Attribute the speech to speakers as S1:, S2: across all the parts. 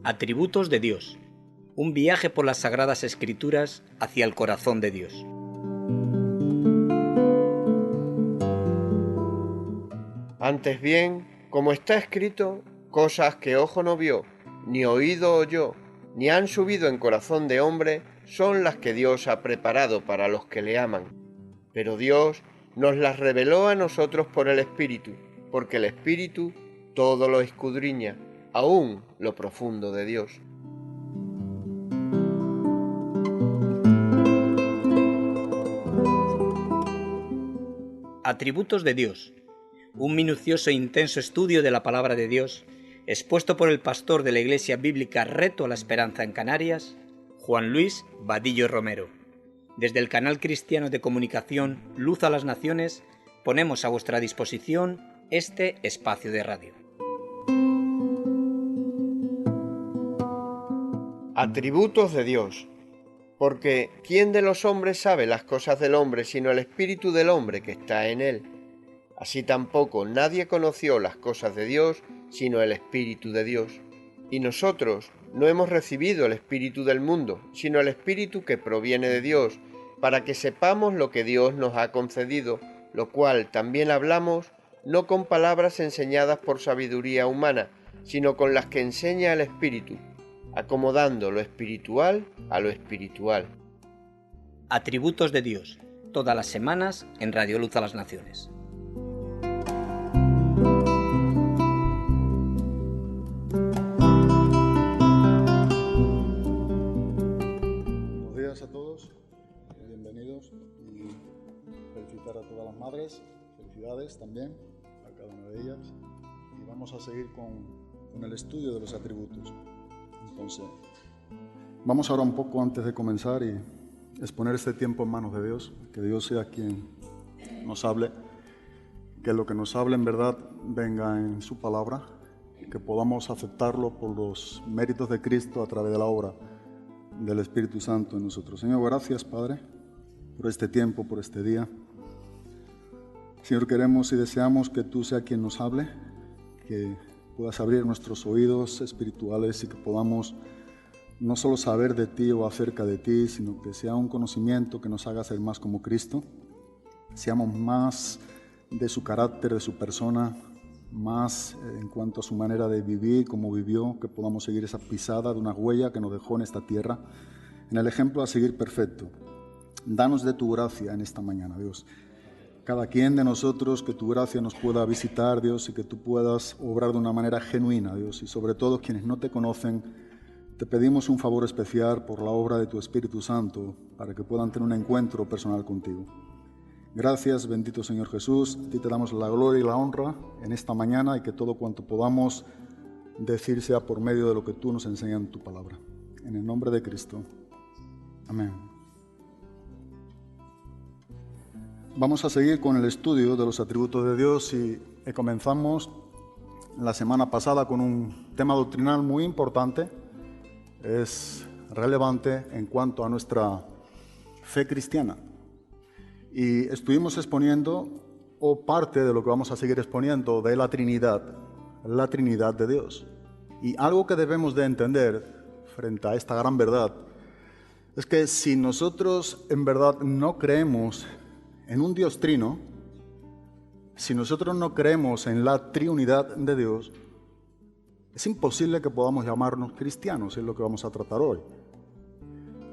S1: Atributos de Dios. Un viaje por las Sagradas Escrituras hacia el corazón de Dios.
S2: Antes bien, como está escrito, cosas que ojo no vio, ni oído oyó, ni han subido en corazón de hombre, son las que Dios ha preparado para los que le aman. Pero Dios nos las reveló a nosotros por el Espíritu, porque el Espíritu todo lo escudriña, aún lo profundo de Dios.
S1: Atributos de Dios. Un minucioso e intenso estudio de la palabra de Dios, expuesto por el pastor de la Iglesia Bíblica Reto a la Esperanza en Canarias, Juan Luis Vadillo Romero. Desde el canal cristiano de comunicación Luz a las Naciones, ponemos a vuestra disposición este espacio de radio.
S2: Atributos de Dios. Porque ¿quién de los hombres sabe las cosas del hombre sino el espíritu del hombre que está en él? Así tampoco nadie conoció las cosas de Dios sino el Espíritu de Dios. Y nosotros no hemos recibido el espíritu del mundo, sino el Espíritu que proviene de Dios, para que sepamos lo que Dios nos ha concedido, lo cual también hablamos, no con palabras enseñadas por sabiduría humana, sino con las que enseña el Espíritu, acomodando lo espiritual a lo espiritual.
S1: Atributos de Dios, todas las semanas en Radio Luz a las Naciones.
S3: Buenos días a todos, bienvenidos y felicitar a todas las madres, felicidades también a cada una de ellas, y vamos a seguir con el estudio de los atributos. Entonces, vamos ahora un poco antes de comenzar y exponer este tiempo en manos de Dios, que Dios sea quien nos hable, que lo que nos hable en verdad venga en su palabra, que podamos aceptarlo por los méritos de Cristo a través de la obra del Espíritu Santo en nosotros. Señor, gracias, Padre, por este tiempo, por este día. Señor, queremos y deseamos que tú seas quien nos hable, que puedas abrir nuestros oídos espirituales y que podamos no solo saber de ti o acerca de ti, sino que sea un conocimiento que nos haga ser más como Cristo, seamos más de su carácter, de su persona, más en cuanto a su manera de vivir, cómo vivió, que podamos seguir esa pisada de una huella que nos dejó en esta tierra, en el ejemplo a seguir perfecto. Danos de tu gracia en esta mañana, Dios. Cada quien de nosotros, que tu gracia nos pueda visitar, Dios, y que tú puedas obrar de una manera genuina, Dios, y sobre todo quienes no te conocen, te pedimos un favor especial por la obra de tu Espíritu Santo, para que puedan tener un encuentro personal contigo. Gracias, bendito Señor Jesús, a ti te damos la gloria y la honra en esta mañana, y que todo cuanto podamos decir sea por medio de lo que tú nos enseñas en tu palabra. En el nombre de Cristo. Amén. Vamos a seguir con el estudio de los atributos de Dios y comenzamos la semana pasada con un tema doctrinal muy importante. Es relevante en cuanto a nuestra fe cristiana. Y estuvimos exponiendo, o parte de lo que vamos a seguir exponiendo, de la Trinidad de Dios. Y algo que debemos de entender frente a esta gran verdad es que si nosotros en verdad no creemos en un Dios trino, si nosotros no creemos en la triunidad de Dios, es imposible que podamos llamarnos cristianos, es lo que vamos a tratar hoy.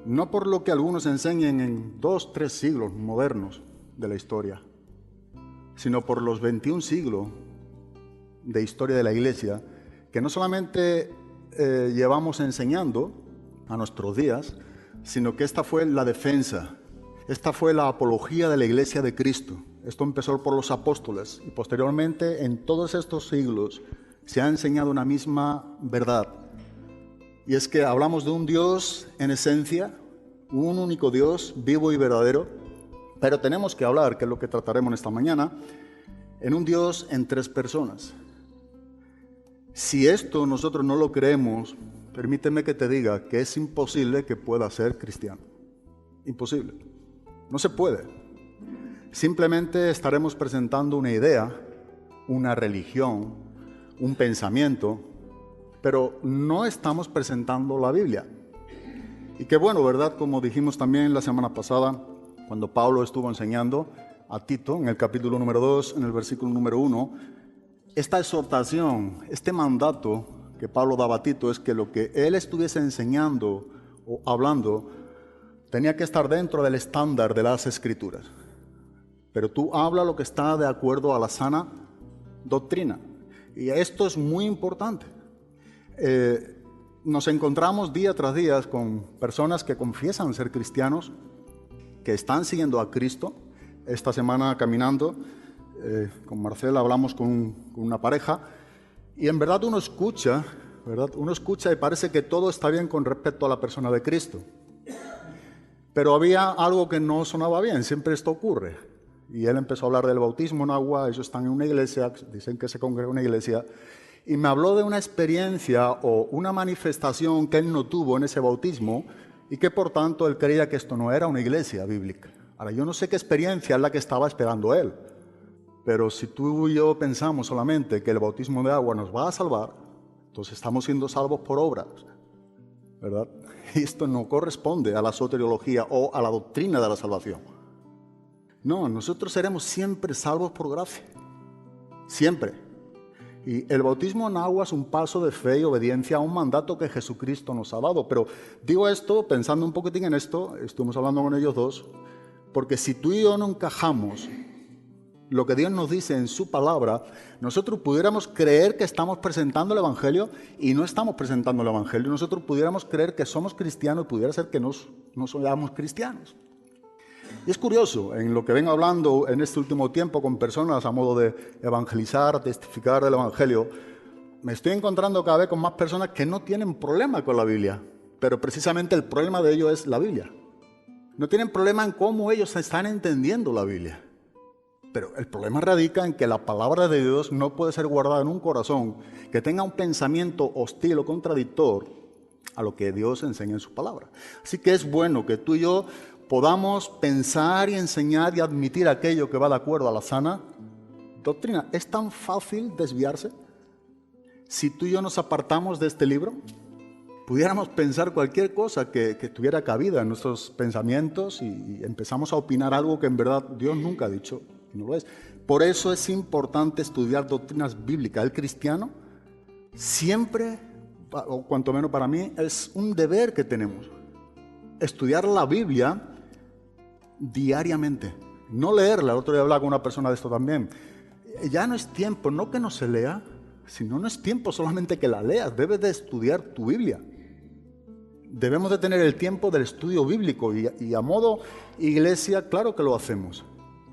S3: No por lo que algunos enseñen en 2-3 siglos modernos de la historia, sino por los 21 siglos de historia de la Iglesia, que no solamente llevamos enseñando a nuestros días, sino que esta fue la defensa. Esta fue la apología de la Iglesia de Cristo. Esto empezó por los apóstoles y posteriormente en todos estos siglos se ha enseñado una misma verdad. Y es que hablamos de un Dios en esencia, un único Dios vivo y verdadero, pero tenemos que hablar, que es lo que trataremos esta mañana, en un Dios en 3 personas. Si esto nosotros no lo creemos, permíteme que te diga que es imposible que pueda ser cristiano. Imposible. No se puede. Simplemente estaremos presentando una idea, una religión, un pensamiento, pero no estamos presentando la Biblia. Y qué bueno, ¿verdad? Como dijimos también la semana pasada, cuando Pablo estuvo enseñando a Tito, en el capítulo número 2, en el versículo número 1, esta exhortación, este mandato que Pablo daba a Tito es que lo que él estuviese enseñando o hablando tenía que estar dentro del estándar de las Escrituras. Pero tú habla lo que está de acuerdo a la sana doctrina. Y esto es muy importante. Nos encontramos día tras día con personas que confiesan ser cristianos, que están siguiendo a Cristo. Esta semana caminando con Marcela hablamos con una pareja y en verdad uno escucha, ¿verdad? Uno escucha y parece que todo está bien con respecto a la persona de Cristo. Pero había algo que no sonaba bien, siempre esto ocurre. Y él empezó a hablar del bautismo en agua, ellos están en una iglesia, dicen que se congrega en una iglesia, y me habló de una experiencia o una manifestación que él no tuvo en ese bautismo y que por tanto él creía que esto no era una iglesia bíblica. Ahora, yo no sé qué experiencia es la que estaba esperando él, pero si tú y yo pensamos solamente que el bautismo de agua nos va a salvar, entonces estamos siendo salvos por obras, ¿verdad? Y esto no corresponde a la soteriología o a la doctrina de la salvación. No, nosotros seremos siempre salvos por gracia, siempre. Y el bautismo en agua es un paso de fe y obediencia a un mandato que Jesucristo nos ha dado. Pero digo esto pensando un poquitín en esto, estuvimos hablando con ellos dos, porque si tú y yo no encajamos lo que Dios nos dice en su palabra, nosotros pudiéramos creer que estamos presentando el Evangelio y no estamos presentando el Evangelio. Nosotros pudiéramos creer que somos cristianos y pudiera ser que no somos cristianos. Y es curioso, en lo que vengo hablando en este último tiempo con personas a modo de evangelizar, testificar del Evangelio, me estoy encontrando cada vez con más personas que no tienen problema con la Biblia, pero precisamente el problema de ellos es la Biblia. No tienen problema en cómo ellos están entendiendo la Biblia, pero el problema radica en que la palabra de Dios no puede ser guardada en un corazón que tenga un pensamiento hostil o contradictor a lo que Dios enseña en su palabra. Así que es bueno que tú y yo podamos pensar y enseñar y admitir aquello que va de acuerdo a la sana doctrina. ¿Es tan fácil desviarse? Si tú y yo nos apartamos de este libro, pudiéramos pensar cualquier cosa que tuviera cabida en nuestros pensamientos y empezamos a opinar algo que en verdad Dios nunca ha dicho y no lo es. Por eso es importante estudiar doctrinas bíblicas. El cristiano siempre, o cuanto menos para mí, es un deber que tenemos. Estudiar la Biblia diariamente, no leerla. El otro día hablaba con una persona de esto también. Ya no es tiempo, no que no se lea, sino no es tiempo solamente que la leas, debes de estudiar tu Biblia. Debemos de tener el tiempo del estudio bíblico y a modo iglesia, claro que lo hacemos.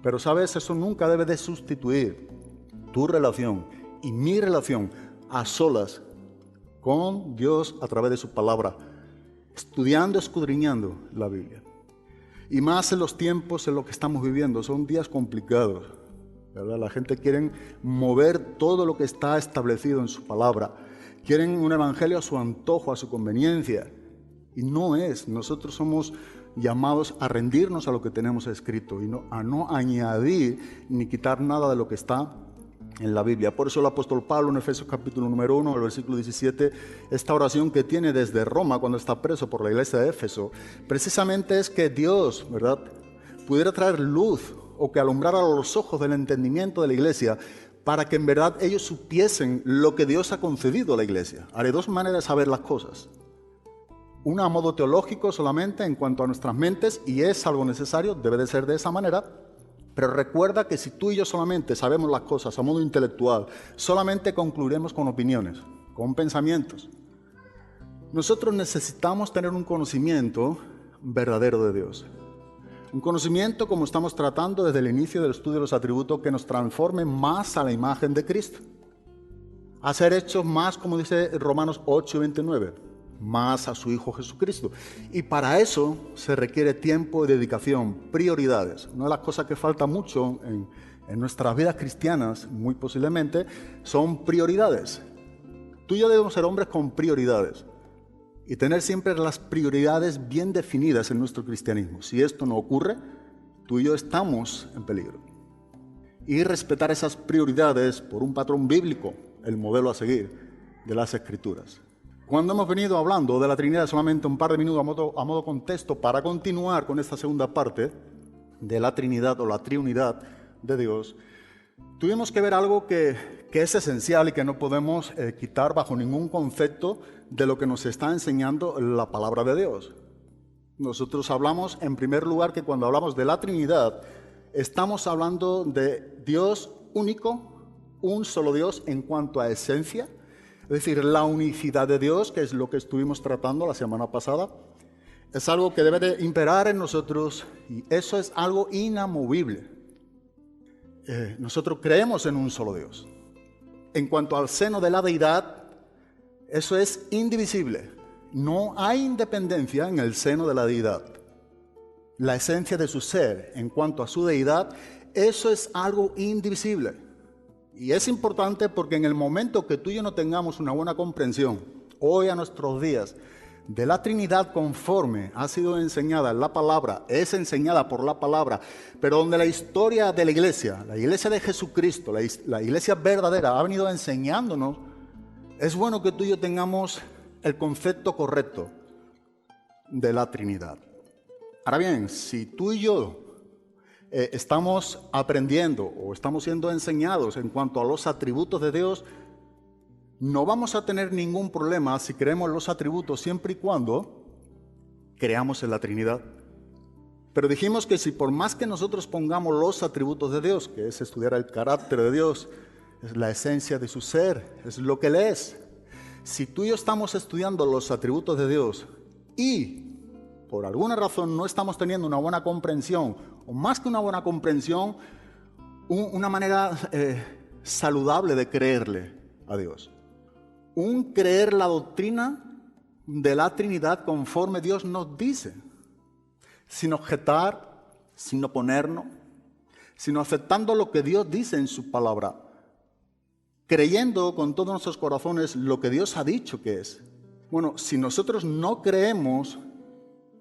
S3: Pero sabes, eso nunca debe de sustituir tu relación y mi relación a solas con Dios a través de su palabra, estudiando, escudriñando la Biblia. Y más en los tiempos en los que estamos viviendo, son días complicados, ¿verdad? La gente quiere mover todo lo que está establecido en su palabra. Quieren un evangelio a su antojo, a su conveniencia. Y no es. Nosotros somos llamados a rendirnos a lo que tenemos escrito y a no añadir ni quitar nada de lo que está en la Biblia. Por eso el apóstol Pablo en Efesios capítulo número 1, el versículo 17, esta oración que tiene desde Roma cuando está preso por la iglesia de Éfeso, precisamente es que Dios, ¿verdad?, pudiera traer luz o que alumbrara los ojos del entendimiento de la iglesia para que en verdad ellos supiesen lo que Dios ha concedido a la iglesia. Hay dos maneras de saber las cosas. Una a modo teológico solamente en cuanto a nuestras mentes, y es algo necesario, debe de ser de esa manera. Pero recuerda que si tú y yo solamente sabemos las cosas a modo intelectual, solamente concluiremos con opiniones, con pensamientos. Nosotros necesitamos tener un conocimiento verdadero de Dios. Un conocimiento, como estamos tratando desde el inicio del estudio de los atributos, que nos transforme más a la imagen de Cristo. A ser hechos más, como dice Romanos 8:29, más a su Hijo Jesucristo. Y para eso se requiere tiempo y dedicación, prioridades. Una de las cosas que falta mucho en nuestras vidas cristianas, muy posiblemente, son prioridades. Tú y yo debemos ser hombres con prioridades y tener siempre las prioridades bien definidas en nuestro cristianismo. Si esto no ocurre, tú y yo estamos en peligro. Y respetar esas prioridades por un patrón bíblico, el modelo a seguir de las Escrituras. Cuando hemos venido hablando de la Trinidad, solamente un par de minutos a modo contexto para continuar con esta segunda parte de la Trinidad o la Triunidad de Dios, tuvimos que ver algo que es esencial y que no podemos quitar bajo ningún concepto de lo que nos está enseñando la palabra de Dios. Nosotros hablamos en primer lugar que cuando hablamos de la Trinidad, estamos hablando de Dios único, un solo Dios en cuanto a esencia, es decir, la unicidad de Dios, que es lo que estuvimos tratando la semana pasada, es algo que debe de imperar en nosotros y eso es algo inamovible. Nosotros creemos en un solo Dios. En cuanto al seno de la deidad, eso es indivisible. No hay independencia en el seno de la deidad. La esencia de su ser, en cuanto a su deidad, eso es algo indivisible. Y es importante porque en el momento que tú y yo no tengamos una buena comprensión, hoy a nuestros días, de la Trinidad conforme ha sido enseñada en la palabra, es enseñada por la palabra, pero donde la historia de la iglesia de Jesucristo, la iglesia verdadera ha venido enseñándonos, es bueno que tú y yo tengamos el concepto correcto de la Trinidad. Ahora bien, si tú y yo estamos aprendiendo o estamos siendo enseñados en cuanto a los atributos de Dios, no vamos a tener ningún problema si creemos los atributos siempre y cuando creamos en la Trinidad. Pero dijimos que si por más que nosotros pongamos los atributos de Dios, que es estudiar el carácter de Dios, es la esencia de su ser, es lo que Él es. Si tú y yo estamos estudiando los atributos de Dios y por alguna razón no estamos teniendo una buena comprensión, o más que una buena comprensión, una manera saludable de creerle a Dios. Un creer la doctrina de la Trinidad conforme Dios nos dice, sin objetar, sin oponernos, sino aceptando lo que Dios dice en su palabra, creyendo con todos nuestros corazones lo que Dios ha dicho que es. Bueno, si nosotros no creemos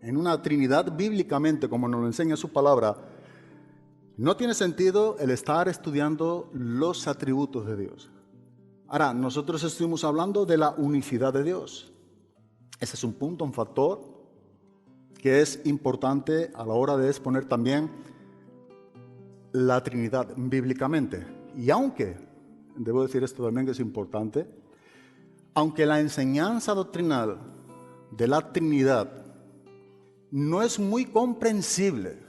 S3: en una Trinidad bíblicamente como nos lo enseña su palabra, no tiene sentido el estar estudiando los atributos de Dios. Ahora, nosotros estuvimos hablando de la unicidad de Dios. Ese es un punto, un factor que es importante a la hora de exponer también la Trinidad bíblicamente. Y aunque, debo decir esto también que es importante, aunque la enseñanza doctrinal de la Trinidad no es muy comprensible,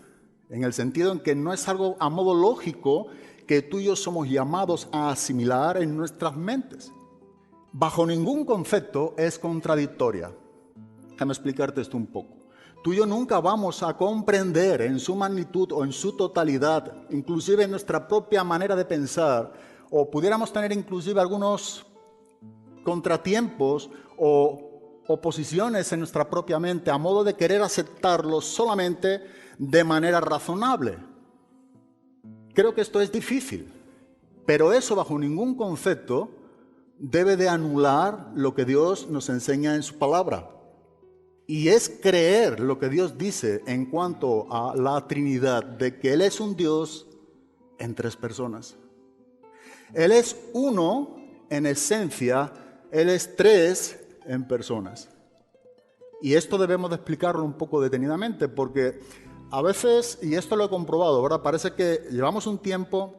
S3: en el sentido en que no es algo a modo lógico que tú y yo somos llamados a asimilar en nuestras mentes. Bajo ningún concepto es contradictoria. Déjame explicarte esto un poco. Tú y yo nunca vamos a comprender en su magnitud o en su totalidad, inclusive en nuestra propia manera de pensar, o pudiéramos tener inclusive algunos contratiempos o oposiciones en nuestra propia mente a modo de querer aceptarlo solamente de manera razonable. Creo que esto es difícil, pero eso bajo ningún concepto debe de anular lo que Dios nos enseña en su palabra. Y es creer lo que Dios dice en cuanto a la Trinidad, de que Él es un Dios en tres personas. Él es uno en esencia, Él es tres en personas. Y esto debemos de explicarlo un poco detenidamente, porque a veces, y esto lo he comprobado, ¿verdad? Parece que llevamos un tiempo,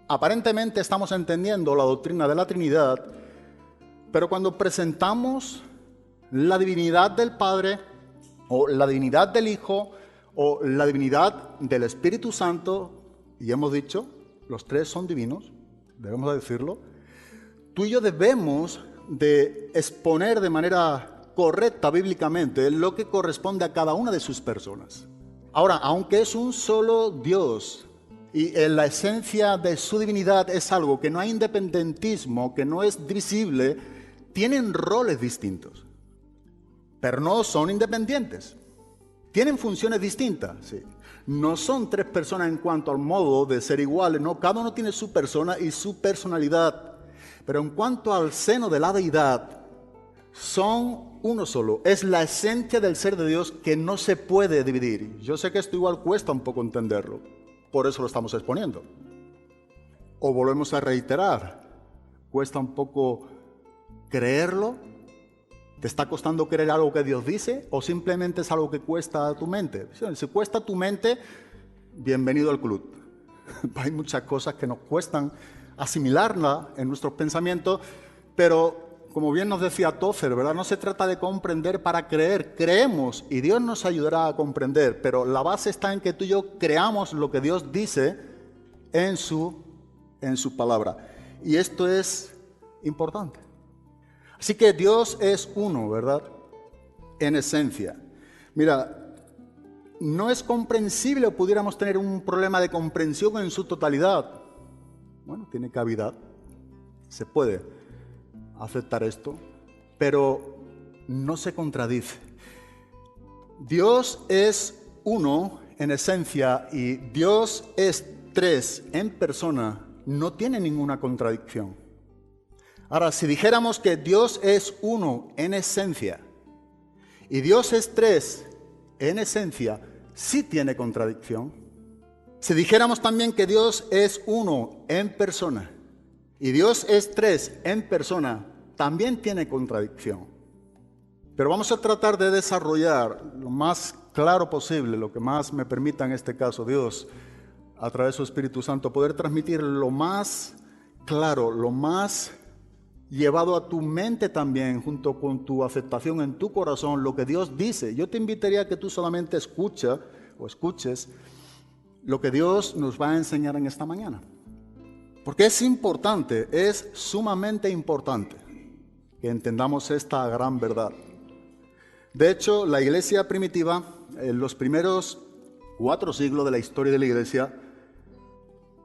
S3: aparentemente estamos entendiendo la doctrina de la Trinidad, pero cuando presentamos la divinidad del Padre, o la divinidad del Hijo, o la divinidad del Espíritu Santo, y hemos dicho, los tres son divinos, debemos de decirlo, tú y yo debemos de exponer de manera correcta bíblicamente lo que corresponde a cada una de sus personas. Ahora, aunque es un solo Dios y en la esencia de su divinidad es algo que no hay independentismo, que no es divisible, tienen roles distintos, pero no son independientes. Tienen funciones distintas, sí. No son tres personas en cuanto al modo de ser iguales, no, cada uno tiene su persona y su personalidad. Pero en cuanto al seno de la deidad, son uno solo. Es la esencia del ser de Dios que no se puede dividir. Yo sé que esto igual cuesta un poco entenderlo, por eso lo estamos exponiendo. O volvemos a reiterar, cuesta un poco creerlo. ¿Te está costando creer algo que Dios dice o simplemente es algo que cuesta a tu mente? Si cuesta a tu mente, bienvenido al club. Hay muchas cosas que nos cuestan asimilarla en nuestros pensamientos, pero como bien nos decía Tozer, ¿verdad? No se trata de comprender para creer, creemos y Dios nos ayudará a comprender, pero la base está en que tú y yo creamos lo que Dios dice en su palabra. Y esto es importante. Así que Dios es uno, ¿verdad? En esencia. Mira, no es comprensible o pudiéramos tener un problema de comprensión en su totalidad. Bueno, tiene cavidad. Se puede aceptar esto, pero no se contradice. Dios es uno en esencia y Dios es tres en persona. No tiene ninguna contradicción. Ahora, si dijéramos que Dios es uno en esencia y Dios es tres en esencia, sí tiene contradicción. Si dijéramos también que Dios es uno en persona y Dios es tres en persona, también tiene contradicción. Pero vamos a tratar de desarrollar lo más claro posible, lo que más me permita en este caso Dios, a través de su Espíritu Santo, poder transmitir lo más claro, lo más llevado a tu mente también, junto con tu aceptación en tu corazón, lo que Dios dice. Yo te invitaría a que tú solamente escuches lo que Dios nos va a enseñar en esta mañana. Porque es importante, es sumamente importante que entendamos esta gran verdad. De hecho, la iglesia primitiva, en los primeros 4 siglos de la historia de la iglesia,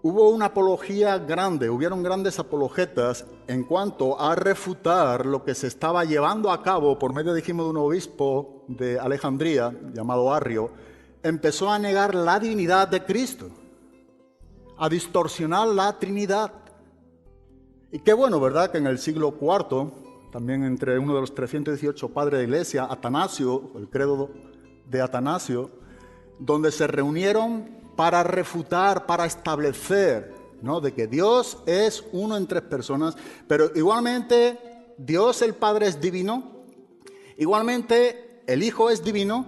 S3: hubo una apología grande, hubieron grandes apologetas en cuanto a refutar lo que se estaba llevando a cabo por medio, dijimos, de un obispo de Alejandría, llamado Arrio. Empezó a negar la divinidad de Cristo, a distorsionar la Trinidad. Y qué bueno, ¿verdad?, que en el siglo IV, también entre uno de los 318 padres de la iglesia, Atanasio, el credo de Atanasio, donde se reunieron para refutar, para establecer, ¿no?, de que Dios es uno en tres personas, pero igualmente Dios el Padre es divino, igualmente el Hijo es divino,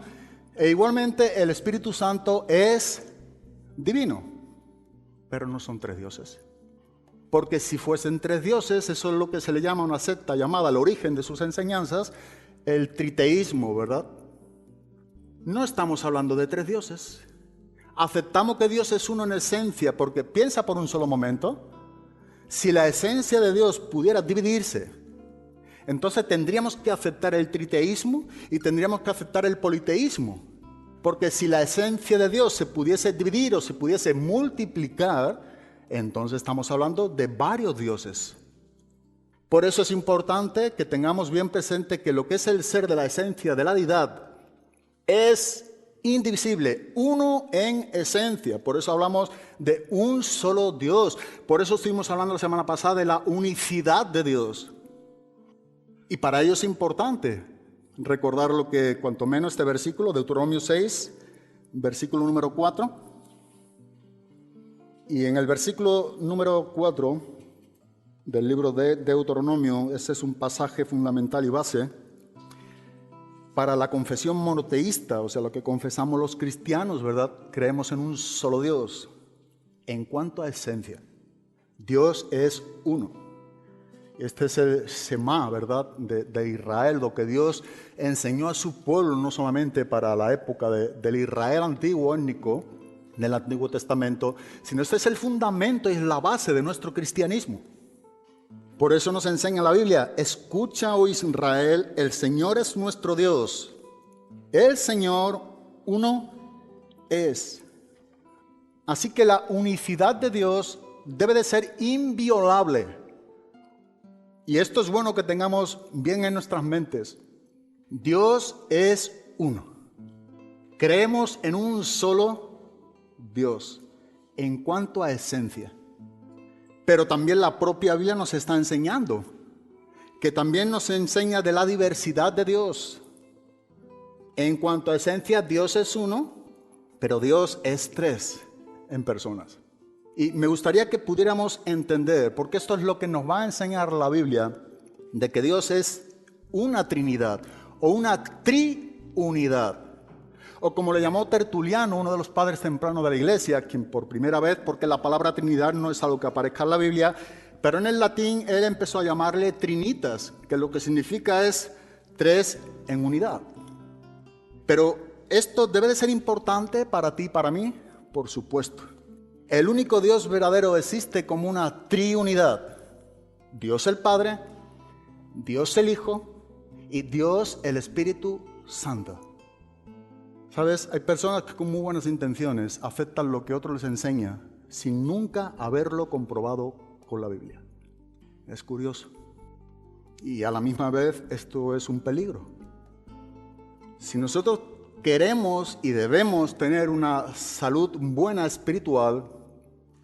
S3: e igualmente el Espíritu Santo es divino, pero no son tres dioses. Porque si fuesen tres dioses, eso es lo que se le llama una secta llamada, el origen de sus enseñanzas, el triteísmo, ¿verdad? No estamos hablando de tres dioses. Aceptamos que Dios es uno en esencia, porque piensa por un solo momento, si la esencia de Dios pudiera dividirse, entonces tendríamos que aceptar el triteísmo y tendríamos que aceptar el politeísmo. Porque si la esencia de Dios se pudiese dividir o se pudiese multiplicar, entonces estamos hablando de varios dioses. Por eso es importante que tengamos bien presente que lo que es el ser de la esencia de la deidad es indivisible, uno en esencia. Por eso hablamos de un solo Dios. Por eso estuvimos hablando la semana pasada de la unicidad de Dios. Y para ello es importante recordar lo que, cuanto menos, este versículo, Deuteronomio 6, versículo número 4. Y en el versículo número 4 del libro de Deuteronomio, ese es un pasaje fundamental y base para la confesión monoteísta, o sea, lo que confesamos los cristianos, ¿verdad? Creemos en un solo Dios. En cuanto a esencia, Dios es uno. Este es el Shema, ¿verdad?, de Israel, lo que Dios enseñó a su pueblo, no solamente para la época del Israel antiguo, étnico, del Antiguo Testamento, sino este es el fundamento y es la base de nuestro cristianismo. Por eso nos enseña la Biblia: escucha, oh Israel, el Señor es nuestro Dios. El Señor uno es. Así que la unicidad de Dios debe de ser inviolable. Y esto es bueno que tengamos bien en nuestras mentes. Dios es uno. Creemos en un solo Dios en cuanto a esencia. Pero también la propia Biblia nos está enseñando
S4: que también nos enseña de la diversidad de Dios. En cuanto a esencia, Dios es uno, pero Dios es tres en personas. Y me gustaría que pudiéramos entender, porque esto es lo que nos va a enseñar la Biblia, de que Dios es una Trinidad o una triunidad. O como le llamó Tertuliano, uno de los padres tempranos de la Iglesia, quien por primera vez, porque la palabra Trinidad no es algo que aparezca en la Biblia, pero en el latín él empezó a llamarle Trinitas, que lo que significa es tres en unidad. Pero esto debe de ser importante para ti y para mí, por supuesto. El único Dios verdadero existe como una triunidad. Dios el Padre, Dios el Hijo y Dios el Espíritu Santo. ¿Sabes? Hay personas que con muy buenas intenciones aceptan lo que otro les enseña sin nunca haberlo comprobado con la Biblia. Es curioso. Y a la misma vez esto es un peligro. Si nosotros queremos y debemos tener una salud buena espiritual,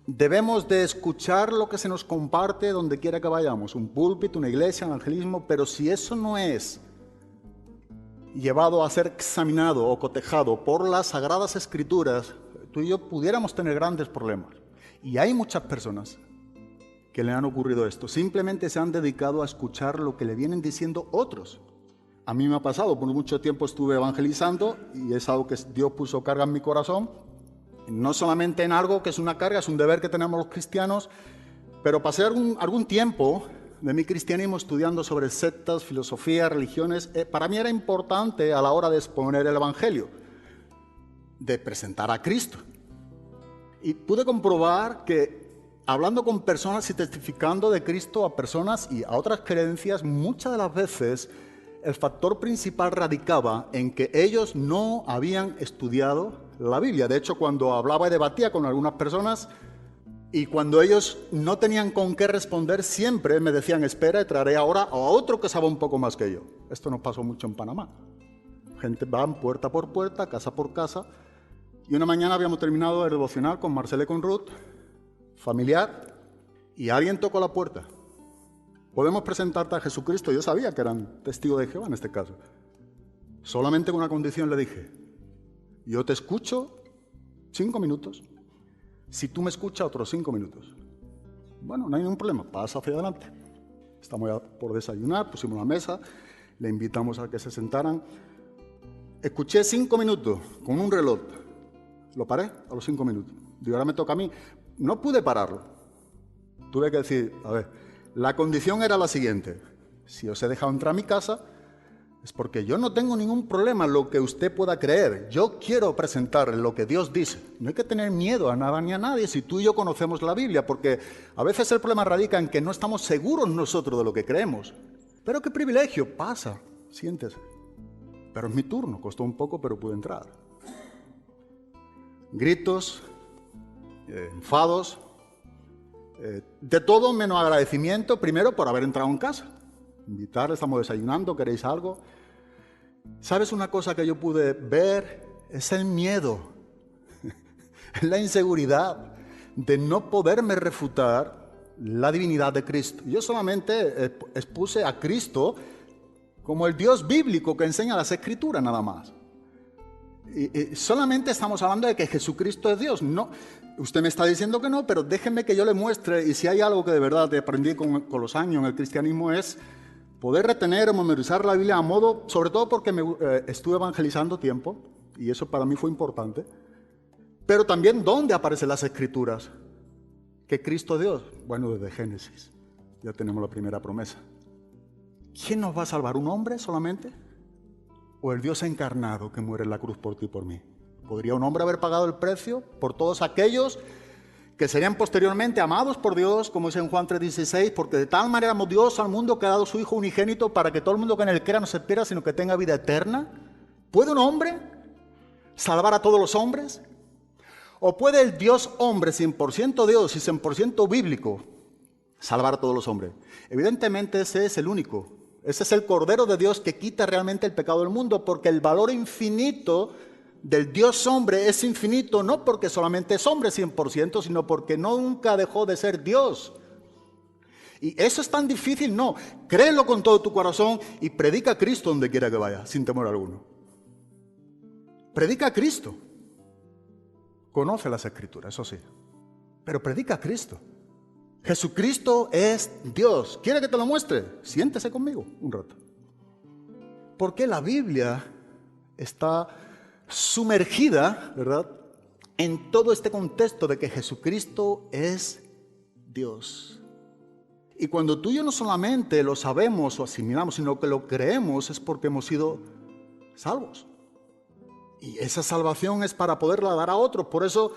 S4: debemos de escuchar lo que se nos comparte donde quiera que vayamos, un púlpito, una iglesia, evangelismo, pero si eso no es llevado a ser examinado o cotejado por las Sagradas Escrituras, tú y yo pudiéramos tener grandes problemas. Y hay muchas personas que le han ocurrido esto, simplemente se han dedicado a escuchar lo que le vienen diciendo otros. A mí me ha pasado, por mucho tiempo estuve evangelizando y es algo que Dios puso carga en mi corazón, no solamente en algo que es una carga, es un deber que tenemos los cristianos, pero pasé algún tiempo de mi cristianismo estudiando sobre sectas, filosofías, religiones. Para mí era importante a la hora de exponer el evangelio, de presentar a Cristo. Y pude comprobar que hablando con personas y testificando de Cristo a personas y a otras creencias, muchas de las veces el factor principal radicaba en que ellos no habían estudiado la Biblia. De hecho, cuando hablaba y debatía con algunas personas y cuando ellos no tenían con qué responder, siempre me decían, espera, traeré ahora a otro que sabe un poco más que yo. Esto nos pasó mucho en Panamá. Gente va puerta por puerta, casa por casa. Y una mañana habíamos terminado el devocional con Marcela y con Ruth, familiar, y alguien tocó la puerta. Podemos presentarte a Jesucristo. Yo sabía que eran testigos de Jehová en este caso. Solamente con una condición le dije, yo te escucho 5 minutos, si tú me escuchas otros 5 minutos. Bueno, no hay ningún problema, pasa hacia adelante. Estamos ya por desayunar, pusimos la mesa, le invitamos a que se sentaran. Escuché 5 minutos con un reloj, lo paré a los 5 minutos. Digo, ahora me toca a mí. No pude pararlo. Tuve que decir, a ver, la condición era la siguiente. Si os he dejado entrar a mi casa, es porque yo no tengo ningún problema en lo que usted pueda creer. Yo quiero presentarle lo que Dios dice. No hay que tener miedo a nada ni a nadie si tú y yo conocemos la Biblia, porque a veces el problema radica en que no estamos seguros nosotros de lo que creemos. Pero qué privilegio, pasa, siéntese. Pero es mi turno, costó un poco, pero pude entrar. Gritos, enfados, de todo menos agradecimiento, primero por haber entrado en casa. Invitarles, estamos desayunando, ¿queréis algo? ¿Sabes una cosa que yo pude ver? Es el miedo, es la inseguridad de no poderme refutar la divinidad de Cristo. Yo solamente expuse a Cristo como el Dios bíblico que enseña las Escrituras nada más. Y solamente estamos hablando de que Jesucristo es Dios. No, usted me está diciendo que no, pero déjenme que yo le muestre. Y si hay algo que de verdad aprendí con los años en el cristianismo es poder retener o memorizar la Biblia a modo, sobre todo porque estuve evangelizando tiempo, y eso para mí fue importante, pero también dónde aparecen las Escrituras. ¿Que Cristo es Dios? Bueno, desde Génesis ya tenemos la primera promesa. ¿Quién nos va a salvar? ¿Un hombre solamente? ¿O el Dios encarnado que muere en la cruz por ti y por mí? ¿Podría un hombre haber pagado el precio por todos aquellos que serían posteriormente amados por Dios, como dice en Juan 3:16, porque de tal manera amó Dios al mundo que ha dado su Hijo unigénito para que todo el mundo que en él crea no se pierda, sino que tenga vida eterna? ¿Puede un hombre salvar a todos los hombres? ¿O puede el Dios hombre, 100% Dios y 100% bíblico, salvar a todos los hombres? Evidentemente ese es el único. Ese es el Cordero de Dios que quita realmente el pecado del mundo, porque el valor infinito del Dios hombre es infinito, no porque solamente es hombre 100%, sino porque nunca dejó de ser Dios. Y eso es tan difícil, no. Créelo con todo tu corazón y predica a Cristo donde quiera que vaya, sin temor alguno. Predica a Cristo. Conoce las Escrituras, eso sí. Pero predica a Cristo. Jesucristo es Dios. ¿Quiere que te lo muestre? Siéntese conmigo un rato. Porque la Biblia está sumergida, ¿verdad?, en todo este contexto de que Jesucristo es Dios. Y cuando tú y yo no solamente lo sabemos o asimilamos, sino que lo creemos, es porque hemos sido salvos. Y esa salvación es para poderla dar a otros. Por eso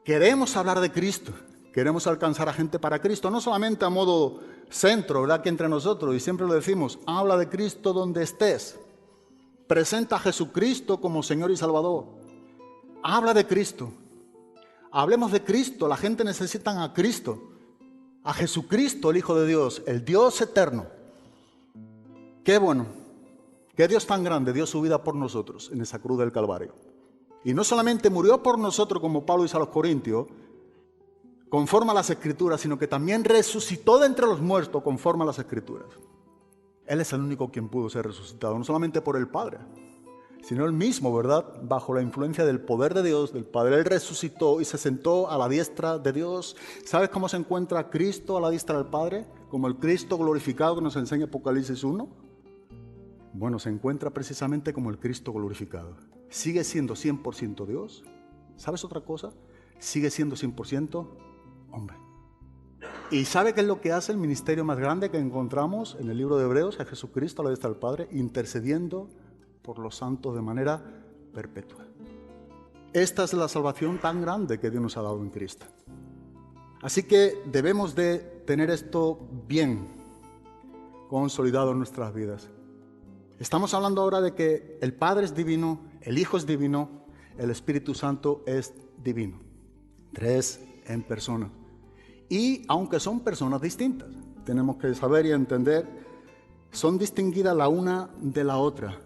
S4: queremos hablar de Cristo. Queremos alcanzar a gente para Cristo, no solamente a modo centro, ¿verdad?, que entre nosotros, y siempre lo decimos, habla de Cristo donde estés. Presenta a Jesucristo como Señor y Salvador. Habla de Cristo. Hablemos de Cristo. La gente necesita a Cristo. A Jesucristo, el Hijo de Dios, el Dios eterno. Qué bueno. Qué Dios tan grande dio su vida por nosotros en esa cruz del Calvario. Y no solamente murió por nosotros, como Pablo dice a los Corintios, conforme a las Escrituras, sino que también resucitó de entre los muertos conforme a las Escrituras. Él es el único quien pudo ser resucitado, no solamente por el Padre, sino Él mismo, ¿verdad? Bajo la influencia del poder de Dios, del Padre, Él resucitó y se sentó a la diestra de Dios. ¿Sabes cómo se encuentra Cristo a la diestra del Padre? Como el Cristo glorificado que nos enseña Apocalipsis 1. Bueno, se encuentra precisamente como el Cristo glorificado. Sigue siendo 100% Dios. ¿Sabes otra cosa? Sigue siendo 100% hombre. ¿Y sabe qué es lo que hace el ministerio más grande que encontramos en el libro de Hebreos? A Jesucristo a la diestra del Padre, intercediendo por los santos de manera perpetua. Esta es la salvación tan grande que Dios nos ha dado en Cristo. Así que debemos de tener esto bien consolidado en nuestras vidas. Estamos hablando ahora de que el Padre es divino, el Hijo es divino, el Espíritu Santo es divino. 3 en persona. Y aunque son personas distintas, tenemos que saber y entender, son distinguidas la una de la otra.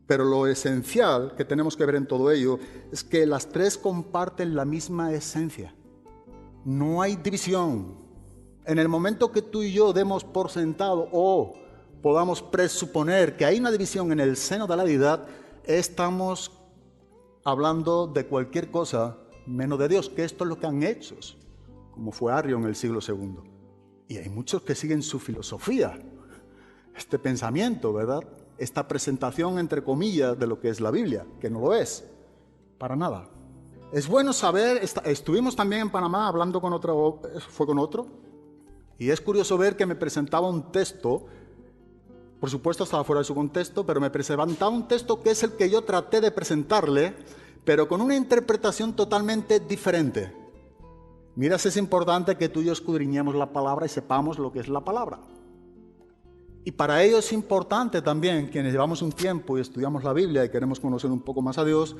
S4: Pero lo esencial que tenemos que ver en todo ello es que las 3 comparten la misma esencia. No hay división. En el momento que tú y yo demos por sentado o podamos presuponer que hay una división en el seno de la deidad, estamos hablando de cualquier cosa menos de Dios, que esto es lo que han hecho, como fue Arrio en el siglo II. Y hay muchos que siguen su filosofía, este pensamiento, ¿verdad? Esta presentación, entre comillas, de lo que es la Biblia, que no lo es, para nada. Es bueno saber, estuvimos también en Panamá hablando con otro, y es curioso ver que me presentaba un texto, por supuesto estaba fuera de su contexto, pero me presentaba un texto que es el que yo traté de presentarle, pero con una interpretación totalmente diferente. Mira, es importante que tú y yo escudriñemos la palabra y sepamos lo que es la palabra. Y para ello es importante también, quienes llevamos un tiempo y estudiamos la Biblia y queremos conocer un poco más a Dios,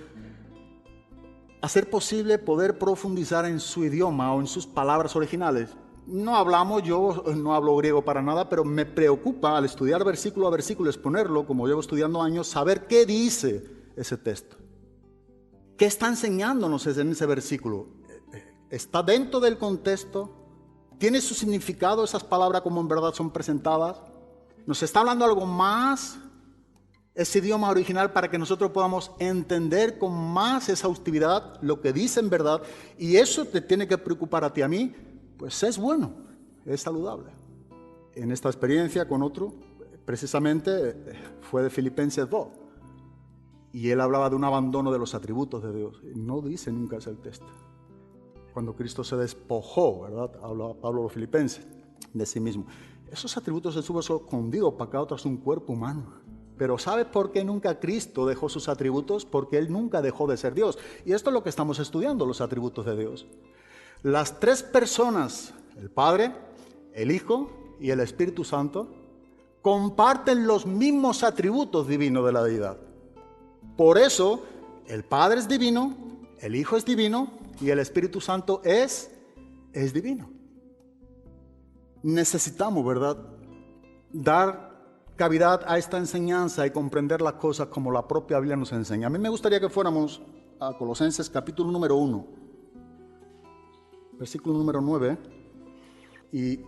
S4: hacer posible poder profundizar en su idioma o en sus palabras originales. Yo no hablo griego para nada, pero me preocupa al estudiar versículo a versículo, exponerlo, como llevo estudiando años, saber qué dice ese texto. ¿Qué está enseñándonos en ese versículo? ¿Está dentro del contexto? ¿Tiene su significado esas palabras como en verdad son presentadas? ¿Nos está hablando algo más ese idioma original para que nosotros podamos entender con más exhaustividad lo que dice en verdad? Y eso te tiene que preocupar a ti y a mí, pues es bueno, es saludable. En esta experiencia con otro, precisamente fue de Filipenses 2. Y él hablaba de un abandono de los atributos de Dios. No dice nunca ese texto. Cuando Cristo se despojó, ¿verdad? Habla Pablo a los Filipenses de sí mismo. Esos atributos estuvo escondidos para cada tras un cuerpo humano. Pero ¿sabes por qué nunca Cristo dejó sus atributos? Porque Él nunca dejó de ser Dios. Y esto es lo que estamos estudiando, los atributos de Dios. Las 3 personas, el Padre, el Hijo y el Espíritu Santo, comparten los mismos atributos divinos de la deidad. Por eso, el Padre es divino, el Hijo es divino y el Espíritu Santo es divino. Necesitamos, ¿verdad?, dar cavidad a esta enseñanza y comprender las cosas como la propia Biblia nos enseña. A mí me gustaría que fuéramos a Colosenses capítulo número 1, versículo número 9, y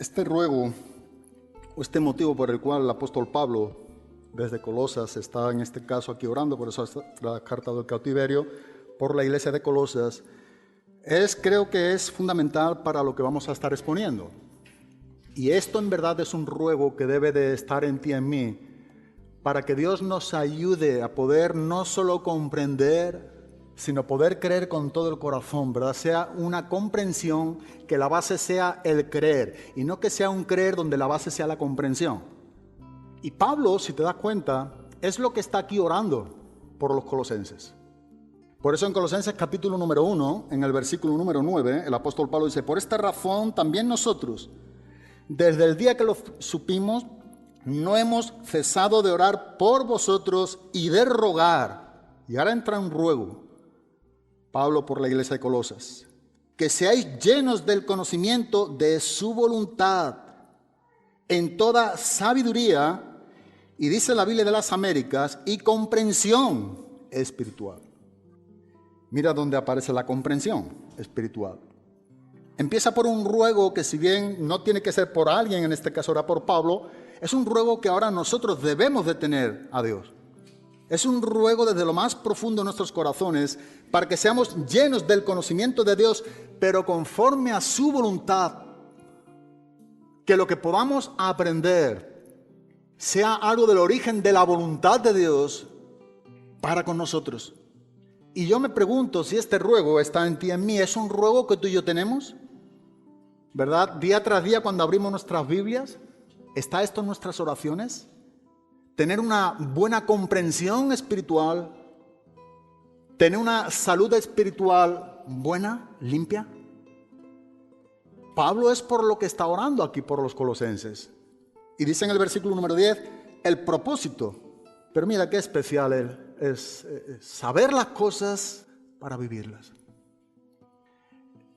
S4: Este ruego, o este motivo por el cual el apóstol Pablo, desde Colosas, está en este caso aquí orando, por eso la carta del cautiverio, por la iglesia de Colosas, creo que es fundamental para lo que vamos a estar exponiendo. Y esto en verdad es un ruego que debe de estar en ti y en mí, para que Dios nos ayude a poder no solo comprender, sino poder creer con todo el corazón, ¿verdad? Sea una comprensión, que la base sea el creer, y no que sea un creer donde la base sea la comprensión. Y Pablo, si te das cuenta, es lo que está aquí orando por los colosenses. Por eso en Colosenses capítulo número 1, en el versículo número 9, el apóstol Pablo dice: por esta razón también nosotros, desde el día que lo supimos, no hemos cesado de orar por vosotros y de rogar. Y ahora entra un ruego, Pablo por la iglesia de Colosas: que seáis llenos del conocimiento de su voluntad, en toda sabiduría, y dice la Biblia de las Américas, y comprensión espiritual. Mira dónde aparece la comprensión espiritual. Empieza por un ruego que, si bien no tiene que ser por alguien, en este caso era por Pablo, es un ruego que ahora nosotros debemos de tener a Dios. Es un ruego desde lo más profundo de nuestros corazones para que seamos llenos del conocimiento de Dios, pero conforme a su voluntad. Que lo que podamos aprender sea algo del origen de la voluntad de Dios para con nosotros. Y yo me pregunto si este ruego está en ti y en mí. ¿Es un ruego que tú y yo tenemos? ¿Verdad? Día tras día, cuando abrimos nuestras Biblias, ¿está esto en nuestras oraciones? Tener una buena comprensión espiritual, tener una salud espiritual buena, limpia. Pablo es por lo que está orando aquí por los colosenses. Y dice en el versículo número 10, el propósito. Pero mira qué especial es saber las cosas para vivirlas.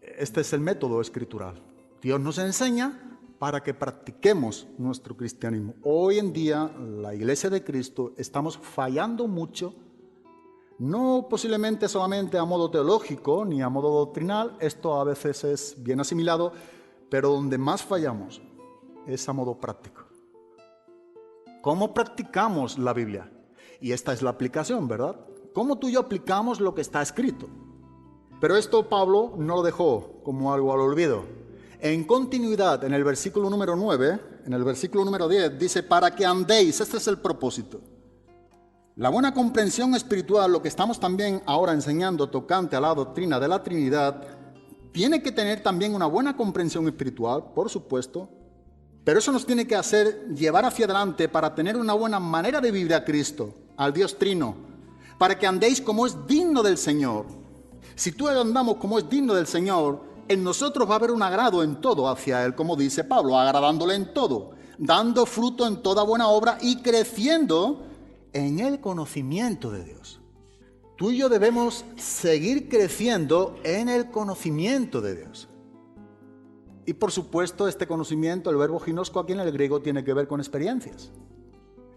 S4: Este es el método escritural. Dios nos enseña para que practiquemos nuestro cristianismo. Hoy en día, la Iglesia de Cristo, estamos fallando mucho, no posiblemente solamente a modo teológico ni a modo doctrinal, esto a veces es bien asimilado, pero donde más fallamos es a modo práctico. ¿Cómo practicamos la Biblia? Y esta es la aplicación, ¿verdad? ¿Cómo tú y yo aplicamos lo que está escrito? Pero esto Pablo no lo dejó como algo al olvido. En continuidad, en el versículo número 9, en el versículo número 10, dice: para que andéis, este es el propósito. La buena comprensión espiritual, lo que estamos también ahora enseñando tocante a la doctrina de la Trinidad, tiene que tener también una buena comprensión espiritual, por supuesto, pero eso nos tiene que hacer llevar hacia adelante para tener una buena manera de vivir a Cristo, al Dios Trino, para que andéis como es digno del Señor. Si tú andamos como es digno del Señor, en nosotros va a haber un agrado en todo hacia Él, como dice Pablo, agradándole en todo, dando fruto en toda buena obra y creciendo en el conocimiento de Dios. Tú y yo debemos seguir creciendo en el conocimiento de Dios. Y por supuesto, este conocimiento, el verbo ginosko aquí en el griego, tiene que ver con experiencias.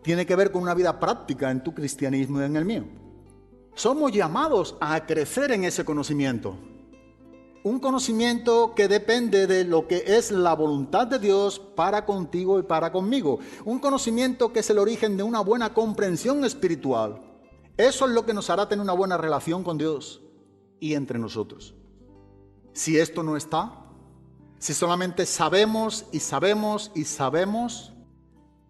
S4: Tiene que ver con una vida práctica en tu cristianismo y en el mío. Somos llamados a crecer en ese conocimiento. Un conocimiento que depende de lo que es la voluntad de Dios para contigo y para conmigo. Un conocimiento que es el origen de una buena comprensión espiritual. Eso es lo que nos hará tener una buena relación con Dios y entre nosotros. Si esto no está, si solamente sabemos y sabemos y sabemos,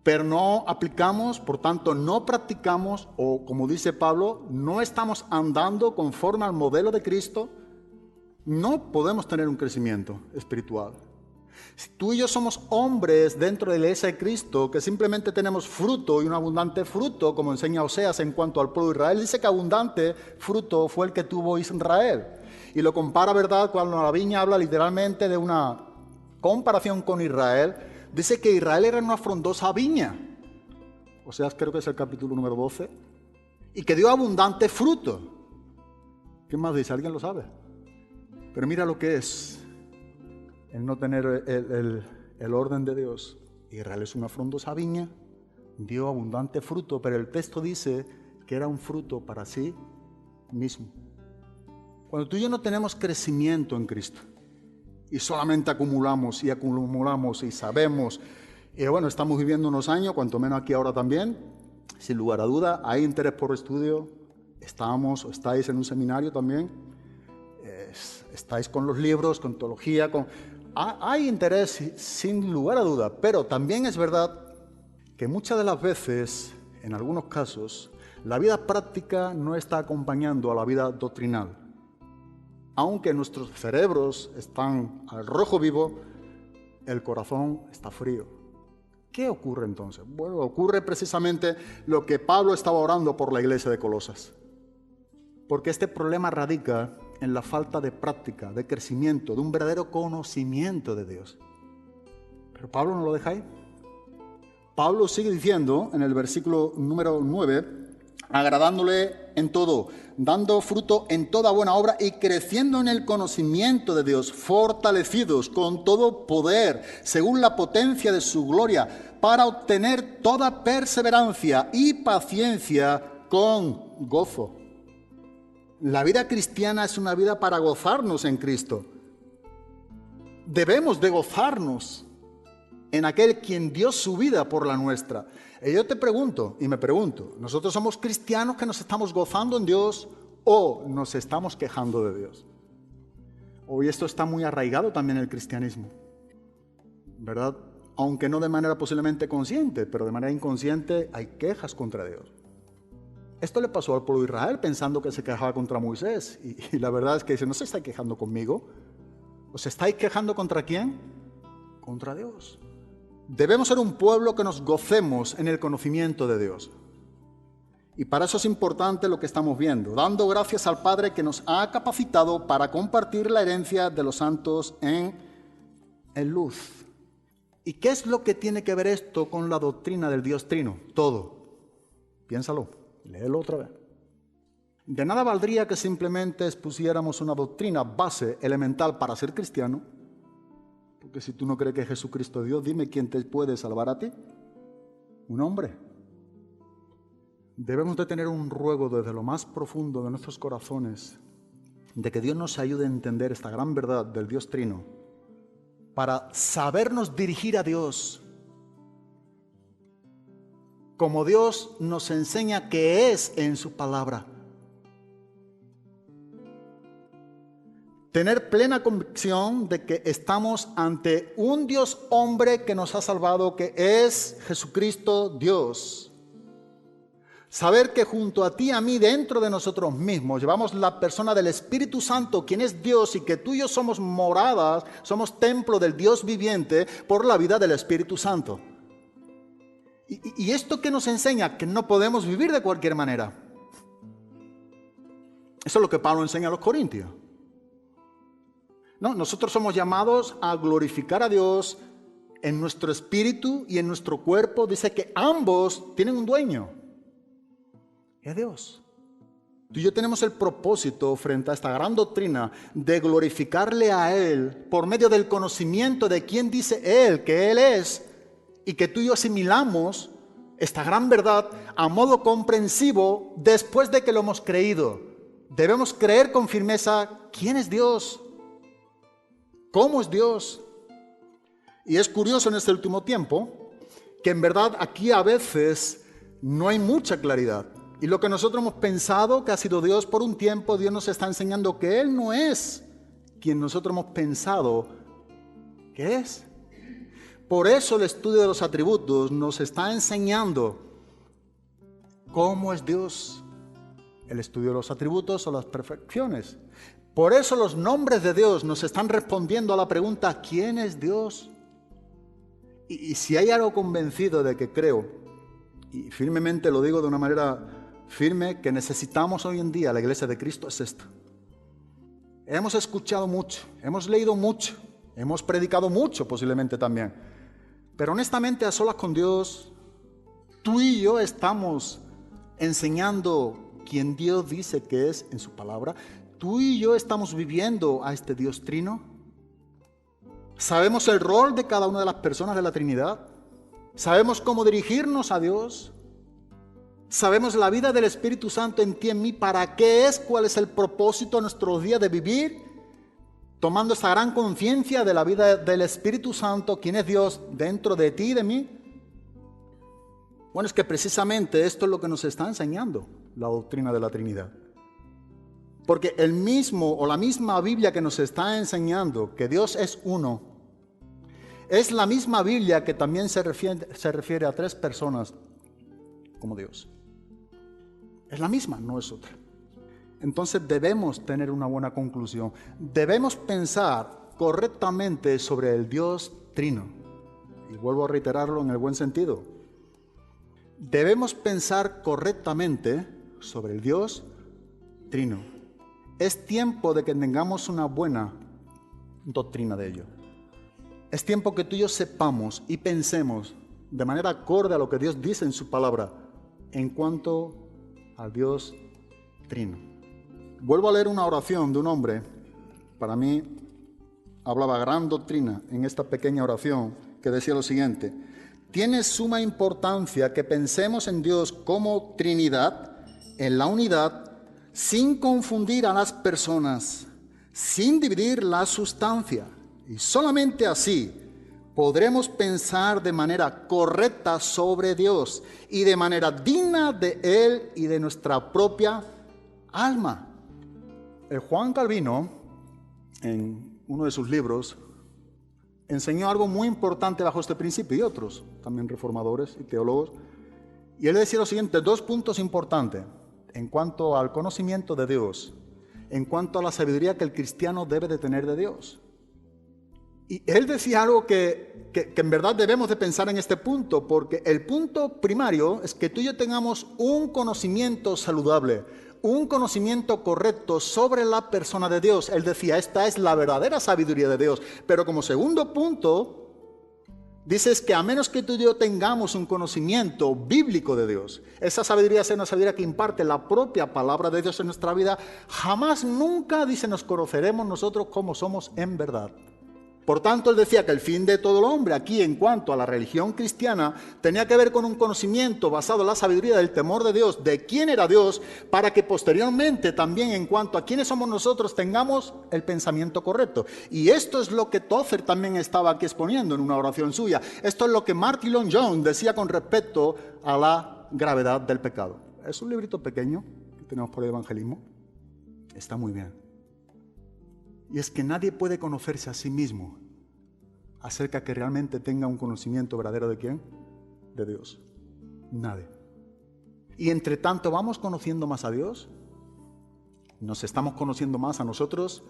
S4: pero no aplicamos, por tanto no practicamos, o como dice Pablo, no estamos andando conforme al modelo de Cristo, no podemos tener un crecimiento espiritual. Si tú y yo somos hombres dentro de la iglesia de Cristo que simplemente tenemos fruto y un abundante fruto, como enseña Oseas en cuanto al pueblo de Israel, dice que abundante fruto fue el que tuvo Israel. Y lo compara, ¿verdad? Cuando la viña habla literalmente de una comparación con Israel, dice que Israel era una frondosa viña. Oseas creo que es el capítulo número 12. Y que dio abundante fruto. ¿Qué más dice? ¿Alguien lo sabe? Pero mira lo que es el no tener el orden de Dios. Israel es una frondosa viña, dio abundante fruto, pero el texto dice que era un fruto para sí mismo. Cuando tú y yo no tenemos crecimiento en Cristo, y solamente acumulamos y acumulamos y sabemos. Y bueno, estamos viviendo unos años, cuanto menos aquí ahora también, sin lugar a duda, hay interés por estudio, estáis en un seminario también, estáis con los libros, con teología, hay interés sin lugar a duda, pero también es verdad que muchas de las veces, en algunos casos, la vida práctica no está acompañando a la vida doctrinal. Aunque nuestros cerebros están al rojo vivo, el corazón está frío. ¿Qué ocurre entonces? Bueno, ocurre precisamente lo que Pablo estaba orando por la iglesia de Colosas. Porque este problema radica en la falta de práctica, de crecimiento, de un verdadero conocimiento de Dios. Pero Pablo no lo deja ahí. Pablo sigue diciendo en el versículo número 9, agradándole en todo, dando fruto en toda buena obra y creciendo en el conocimiento de Dios, fortalecidos con todo poder, según la potencia de su gloria, para obtener toda perseverancia y paciencia con gozo. La vida cristiana es una vida para gozarnos en Cristo. Debemos de gozarnos en aquel quien dio su vida por la nuestra. Y yo te pregunto, y me pregunto, ¿nosotros somos cristianos que nos estamos gozando en Dios o nos estamos quejando de Dios? Hoy esto está muy arraigado también en el cristianismo, ¿verdad? Aunque no de manera posiblemente consciente, pero de manera inconsciente hay quejas contra Dios. Esto le pasó al pueblo de Israel pensando que se quejaba contra Moisés. Y la verdad es que dice, ¿no se está quejando conmigo? ¿Os estáis quejando contra quién? Contra Dios. Debemos ser un pueblo que nos gocemos en el conocimiento de Dios. Y para eso es importante lo que estamos viendo, dando gracias al Padre que nos ha capacitado para compartir la herencia de los santos en luz. ¿Y qué es lo que tiene que ver esto con la doctrina del Dios Trino? Todo. Piénsalo, léelo otra vez. De nada valdría que simplemente expusiéramos una doctrina base elemental para ser cristiano. Porque si tú no crees que Jesucristo es Dios, dime quién te puede salvar a ti. Un hombre. Debemos de tener un ruego desde lo más profundo de nuestros corazones de que Dios nos ayude a entender esta gran verdad del Dios Trino para sabernos dirigir a Dios como Dios nos enseña que es en su palabra. Tener plena convicción de que estamos ante un Dios hombre que nos ha salvado, que es Jesucristo Dios. Saber que junto a ti y a mí, dentro de nosotros mismos, llevamos la persona del Espíritu Santo, quien es Dios, y que tú y yo somos moradas, somos templo del Dios viviente por la vida del Espíritu Santo. Y esto que nos enseña que no podemos vivir de cualquier manera. Eso es lo que Pablo enseña a los corintios. No, nosotros somos llamados a glorificar a Dios en nuestro espíritu y en nuestro cuerpo. Dice que ambos tienen un dueño. Es Dios. Tú y yo tenemos el propósito frente a esta gran doctrina de glorificarle a Él por medio del conocimiento de quién dice Él que Él es, y que tú y yo asimilamos esta gran verdad a modo comprensivo después de que lo hemos creído. Debemos creer con firmeza quién es Dios, cómo es Dios. Y es curioso en este último tiempo que en verdad aquí a veces no hay mucha claridad. Y lo que nosotros hemos pensado que ha sido Dios por un tiempo, Dios nos está enseñando que Él no es quien nosotros hemos pensado que es. Por eso el estudio de los atributos nos está enseñando cómo es Dios. El estudio de los atributos o las perfecciones. Por eso los nombres de Dios nos están respondiendo a la pregunta ¿quién es Dios? Y si hay algo convencido de que creo, y firmemente lo digo de una manera firme, que necesitamos hoy en día la iglesia de Cristo, es esto. Hemos escuchado mucho, hemos leído mucho, hemos predicado mucho posiblemente también. Pero honestamente, a solas con Dios, tú y yo estamos enseñando quien Dios dice que es en su palabra. Tú y yo estamos viviendo a este Dios Trino. ¿Sabemos el rol de cada una de las personas de la Trinidad? ¿Sabemos cómo dirigirnos a Dios? ¿Sabemos la vida del Espíritu Santo en ti y en mí? ¿Para qué es? ¿Cuál es el propósito de nuestros días de vivir? tomando esta gran conciencia de la vida del Espíritu Santo, quién es Dios dentro de ti y de mí. Bueno, es que precisamente esto es lo que nos está enseñando la doctrina de la Trinidad. Porque el mismo o la misma Biblia que nos está enseñando que Dios es uno, es la misma Biblia que también se refiere a 3 personas como Dios. Es la misma, no es otra. Entonces debemos tener una buena conclusión. Debemos pensar correctamente sobre el Dios Trino. Y vuelvo a reiterarlo en el buen sentido. Debemos pensar correctamente sobre el Dios Trino. Es tiempo de que tengamos una buena doctrina de ello. Es tiempo que tú y yo sepamos y pensemos de manera acorde a lo que Dios dice en su palabra en cuanto al Dios Trino. Vuelvo a leer una oración de un hombre. Para mí hablaba gran doctrina en esta pequeña oración que decía lo siguiente: tiene suma importancia que pensemos en Dios como Trinidad, en la unidad, sin confundir a las personas, sin dividir la sustancia. Y solamente así podremos pensar de manera correcta sobre Dios y de manera digna de Él y de nuestra propia alma. Juan Calvino, en uno de sus libros, enseñó algo muy importante bajo este principio, y otros, también reformadores y teólogos. Y él decía lo siguiente: 2 puntos importantes en cuanto al conocimiento de Dios, en cuanto a la sabiduría que el cristiano debe de tener de Dios. Y él decía algo que en verdad debemos de pensar en este punto, porque el punto primario es que tú y yo tengamos un conocimiento saludable, un conocimiento correcto sobre la persona de Dios. Él decía, esta es la verdadera sabiduría de Dios. Pero como segundo punto, dices que a menos que tú y yo tengamos un conocimiento bíblico de Dios, esa sabiduría sea una sabiduría que imparte la propia palabra de Dios en nuestra vida, jamás, nunca, dice, nos conoceremos nosotros como somos en verdad. Por tanto, él decía que el fin de todo el hombre aquí en cuanto a la religión cristiana tenía que ver con un conocimiento basado en la sabiduría del temor de Dios, de quién era Dios, para que posteriormente también en cuanto a quiénes somos nosotros tengamos el pensamiento correcto. Y esto es lo que Tozer también estaba aquí exponiendo en una oración suya. Esto es lo que Martin Lloyd-Jones decía con respecto a la gravedad del pecado. Es un librito pequeño que tenemos por el evangelismo. Está muy bien. Y es que nadie puede conocerse a sí mismo acerca que realmente tenga un conocimiento verdadero ¿de quién? De Dios. Nadie. Y entre tanto vamos conociendo más a Dios, nos estamos conociendo más a nosotros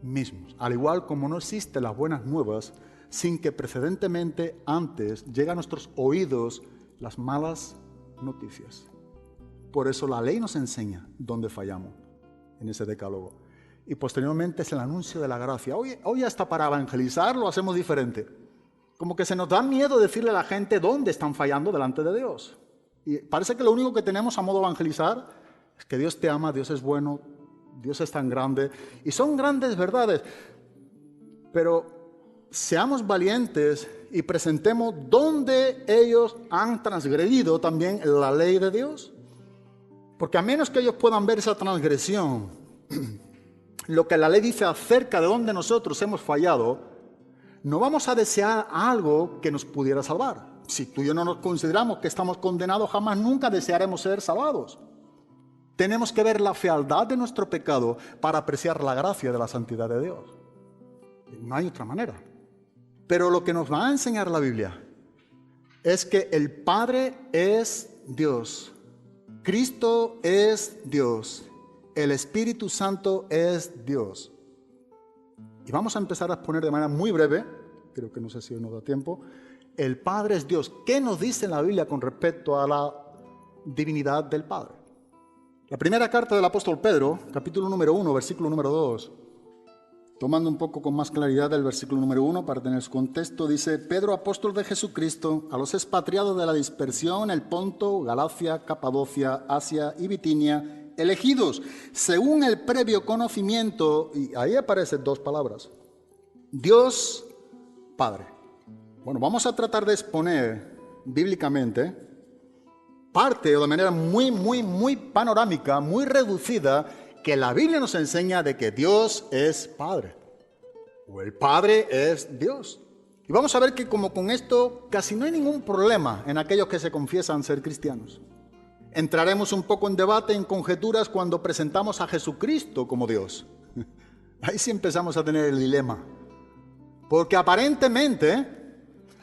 S4: mismos. Al igual como no existen las buenas nuevas sin que precedentemente antes lleguen a nuestros oídos las malas noticias. Por eso la ley nos enseña dónde fallamos en ese decálogo. Y posteriormente es el anuncio de la gracia. Hoy hasta para evangelizar lo hacemos diferente. Como que se nos da miedo decirle a la gente dónde están fallando delante de Dios. Y parece que lo único que tenemos a modo de evangelizar es que Dios te ama, Dios es bueno, Dios es tan grande. Y son grandes verdades. Pero seamos valientes y presentemos dónde ellos han transgredido también la ley de Dios. Porque a menos que ellos puedan ver esa transgresión, lo que la ley dice acerca de dónde nosotros hemos fallado, no vamos a desear algo que nos pudiera salvar. Si tú y yo no nos consideramos que estamos condenados, jamás nunca desearemos ser salvados. Tenemos que ver la fealdad de nuestro pecado para apreciar la gracia de la santidad de Dios. No hay otra manera. Pero lo que nos va a enseñar la Biblia es que el Padre es Dios, Cristo es Dios, el Espíritu Santo es Dios. Y vamos a empezar a exponer de manera muy breve, creo que no sé si nos da tiempo, el Padre es Dios. ¿Qué nos dice la Biblia con respecto a la divinidad del Padre? La primera carta del apóstol Pedro, capítulo número 1, versículo número 2, tomando un poco con más claridad el versículo número 1 para tener su contexto, dice: Pedro, apóstol de Jesucristo, a los expatriados de la dispersión en el Ponto, Galacia, Capadocia, Asia y Bitinia, elegidos según el previo conocimiento, y ahí aparecen 2 palabras, Dios Padre. Bueno, vamos a tratar de exponer bíblicamente parte, o de manera muy panorámica, muy reducida, que la Biblia nos enseña de que Dios es Padre. o el Padre es Dios. Y vamos a ver que como con esto casi no hay ningún problema en aquellos que se confiesan ser cristianos. Entraremos un poco en debate, en conjeturas cuando presentamos a Jesucristo como Dios. Ahí sí empezamos a tener el dilema. Porque aparentemente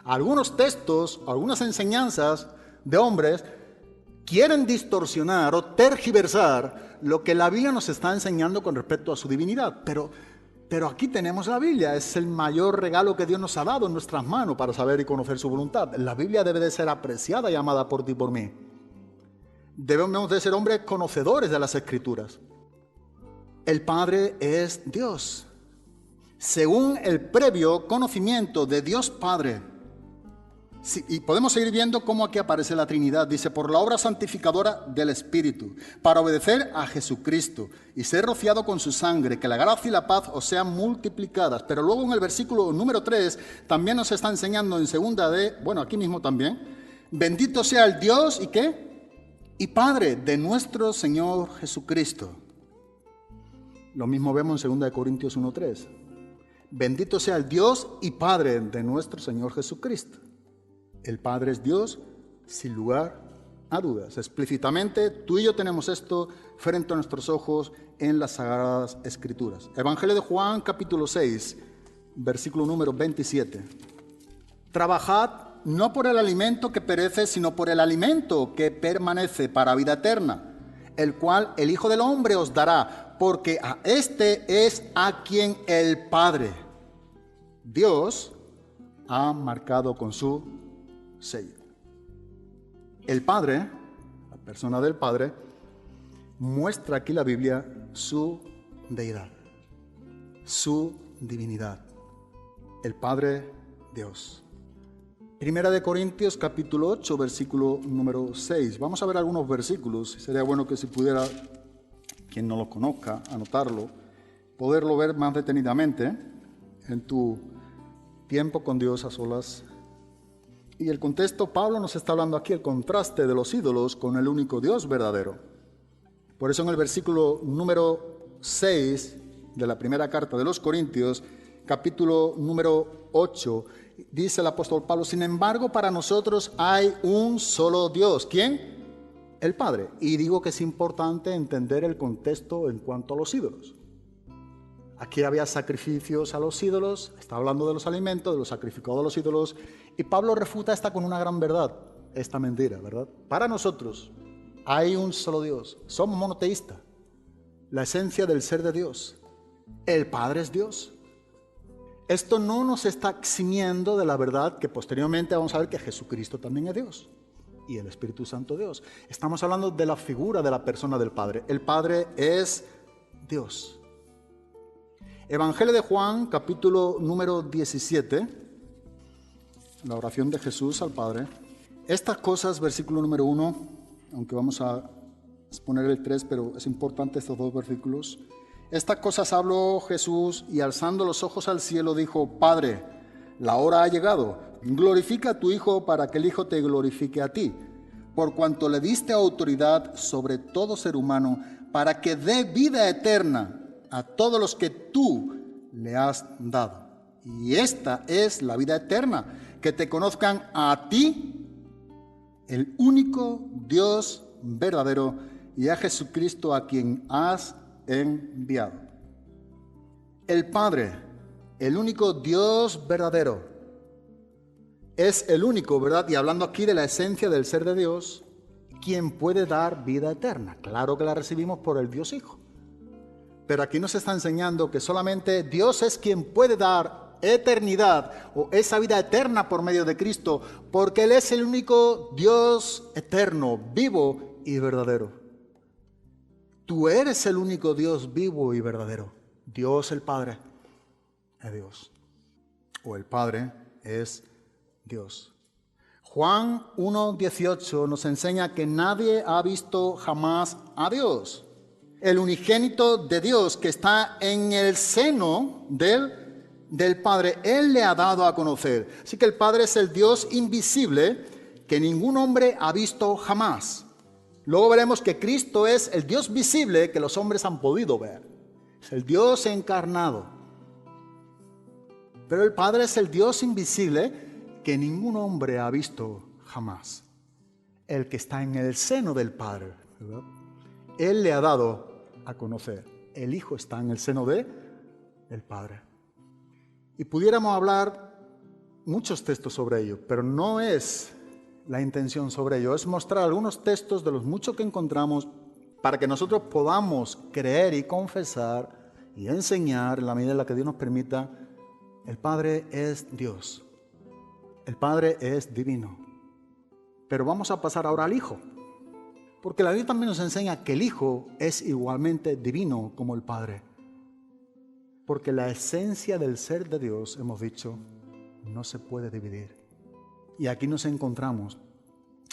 S4: algunos textos, algunas enseñanzas de hombres quieren distorsionar o tergiversar lo que la Biblia nos está enseñando con respecto a su divinidad. Pero aquí tenemos la Biblia, es el mayor regalo que Dios nos ha dado en nuestras manos para saber y conocer su voluntad. La Biblia debe de ser apreciada y amada por ti y por mí. Debemos de ser hombres conocedores de las Escrituras. El Padre es Dios. Según el previo conocimiento de Dios Padre. Sí, y podemos seguir viendo cómo aquí aparece la Trinidad. Dice, por la obra santificadora del Espíritu, para obedecer a Jesucristo y ser rociado con su sangre, que la gracia y la paz os sean multiplicadas. Pero luego en el versículo número 3 también nos está enseñando en segunda de, bueno, aquí mismo también, bendito sea el Dios y ¿qué? Y Padre de nuestro Señor Jesucristo. Lo mismo vemos en 2 Corintios 1:3. Bendito sea el Dios y Padre de nuestro Señor Jesucristo. El Padre es Dios, sin lugar a dudas. Explícitamente, tú y yo tenemos esto frente a nuestros ojos en las Sagradas Escrituras. Evangelio de Juan, capítulo 6, versículo número 27. Trabajad no por el alimento que perece, sino por el alimento que permanece para vida eterna, el cual el Hijo del Hombre os dará, porque a este es a quien el Padre, Dios, ha marcado con su sello. El Padre, la persona del Padre, muestra aquí la Biblia su deidad, su divinidad. El Padre, Dios. Primera de Corintios, capítulo 8, versículo número 6. Vamos a ver algunos versículos. Sería bueno que si pudiera, quien no lo conozca, anotarlo, poderlo ver más detenidamente en tu tiempo con Dios a solas. Y el contexto, Pablo nos está hablando aquí el contraste de los ídolos con el único Dios verdadero. Por eso en el versículo número 6 de la primera carta de los Corintios, capítulo número 8, dice el apóstol Pablo, sin embargo, para nosotros hay un solo Dios. ¿Quién? El Padre. Y digo que es importante entender el contexto en cuanto a los ídolos. Aquí había sacrificios a los ídolos, está hablando de los alimentos, de los sacrificados a los ídolos, y Pablo refuta esta con una gran verdad, esta mentira, ¿verdad? Para nosotros hay un solo Dios, somos monoteístas, la esencia del ser de Dios, el Padre es Dios. Esto no nos está eximiendo de la verdad que posteriormente vamos a ver que Jesucristo también es Dios y el Espíritu Santo Dios. Estamos hablando de la figura de la persona del Padre. El Padre es Dios. Evangelio de Juan, capítulo número 17, la oración de Jesús al Padre. Estas cosas, versículo número 1, aunque vamos a exponer el 3, pero es importante estos dos versículos. Estas cosas habló Jesús y alzando los ojos al cielo dijo, Padre, la hora ha llegado, glorifica a tu Hijo para que el Hijo te glorifique a ti, por cuanto le diste autoridad sobre todo ser humano, para que dé vida eterna a todos los que tú le has dado. Y esta es la vida eterna, que te conozcan a ti, el único Dios verdadero, y a Jesucristo a quien has enviado. El Padre, el único Dios verdadero, es el único, ¿verdad? Y hablando aquí de la esencia del ser de Dios, quien puede dar vida eterna. Claro que la recibimos por el Dios Hijo. Pero aquí nos está enseñando que solamente Dios es quien puede dar eternidad o esa vida eterna por medio de Cristo, porque Él es el único Dios eterno, vivo y verdadero. Tú eres el único Dios vivo y verdadero. Dios el Padre es Dios. O el Padre es Dios. Juan 1:18 nos enseña que nadie ha visto jamás a Dios. El unigénito de Dios que está en el seno del Padre, Él le ha dado a conocer. Así que el Padre es el Dios invisible que ningún hombre ha visto jamás. Luego veremos que Cristo es el Dios visible que los hombres han podido ver. Es el Dios encarnado. Pero el Padre es el Dios invisible que ningún hombre ha visto jamás. El que está en el seno del Padre, ¿verdad? Él le ha dado a conocer. El Hijo está en el seno del Padre. Y pudiéramos hablar muchos textos sobre ello, pero no es la intención sobre ello. Es mostrar algunos textos de los muchos que encontramos para que nosotros podamos creer y confesar y enseñar en la medida en la que Dios nos permita. El Padre es Dios. El Padre es divino. Pero vamos a pasar ahora al Hijo. Porque la Biblia también nos enseña que el Hijo es igualmente divino como el Padre. Porque la esencia del ser de Dios, hemos dicho, no se puede dividir. Y aquí nos encontramos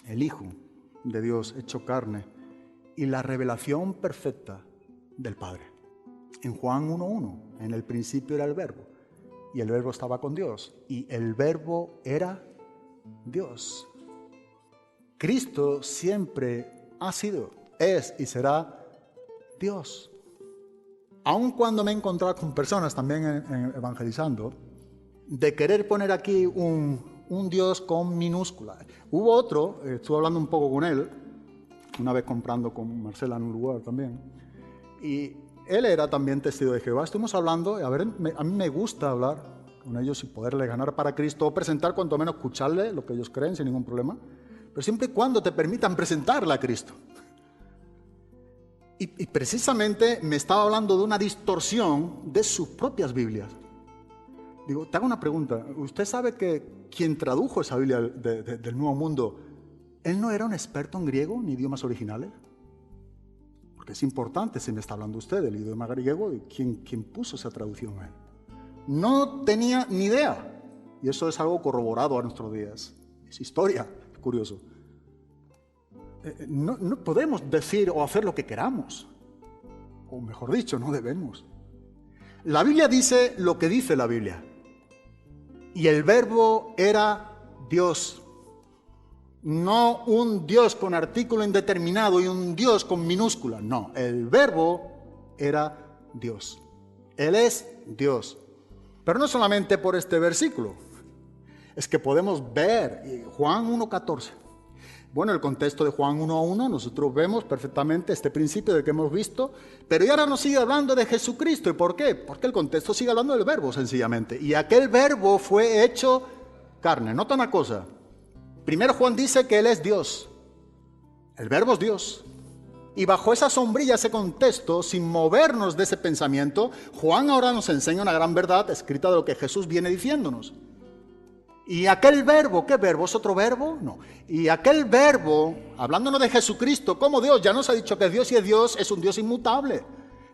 S4: el Hijo de Dios hecho carne y la revelación perfecta del Padre. En Juan 1:1, en el principio era el Verbo, y el Verbo estaba con Dios, y el Verbo era Dios. Cristo siempre ha sido, es y será Dios. Aun cuando me he encontrado con personas también evangelizando, de querer poner aquí un Dios con minúscula. Hubo otro, estuve hablando un poco con él, una vez comprando con Marcela en un lugar también, y él era también testigo de Jehová. Estuvimos hablando, a mí me gusta hablar con ellos y poderles ganar para Cristo, o presentar, cuanto menos escucharle lo que ellos creen sin ningún problema, pero siempre y cuando te permitan presentarle a Cristo. Y precisamente me estaba hablando de una distorsión de sus propias Biblias. Digo, te hago una pregunta. ¿Usted sabe que quien tradujo esa Biblia del Nuevo Mundo, él no era un experto en griego ni idiomas originales? Porque es importante, si me está hablando usted del idioma griego, y quién puso esa traducción a él. No tenía ni idea. Y eso es algo corroborado a nuestros días. Es historia, es curioso. No podemos decir o hacer lo que queramos. O mejor dicho, no debemos. La Biblia dice lo que dice la Biblia. Y el Verbo era Dios. No un Dios con artículo indeterminado y un Dios con minúscula. No, el Verbo era Dios. Él es Dios. Pero no solamente por este versículo. Es que podemos ver Juan 1:14. Bueno, el contexto de Juan 1:1, nosotros vemos perfectamente este principio de que hemos visto, pero ahora nos sigue hablando de Jesucristo. ¿Y por qué? Porque el contexto sigue hablando del Verbo, sencillamente. Y aquel Verbo fue hecho carne. Nota una cosa. Primero Juan dice que Él es Dios. El Verbo es Dios. Y bajo esa sombrilla, ese contexto, sin movernos de ese pensamiento, Juan ahora nos enseña una gran verdad escrita de lo que Jesús viene diciéndonos. Y aquel verbo, ¿qué verbo? ¿Es otro verbo? No. Y aquel verbo, hablándonos de Jesucristo como Dios, ya nos ha dicho que Dios, y es Dios, es un Dios inmutable.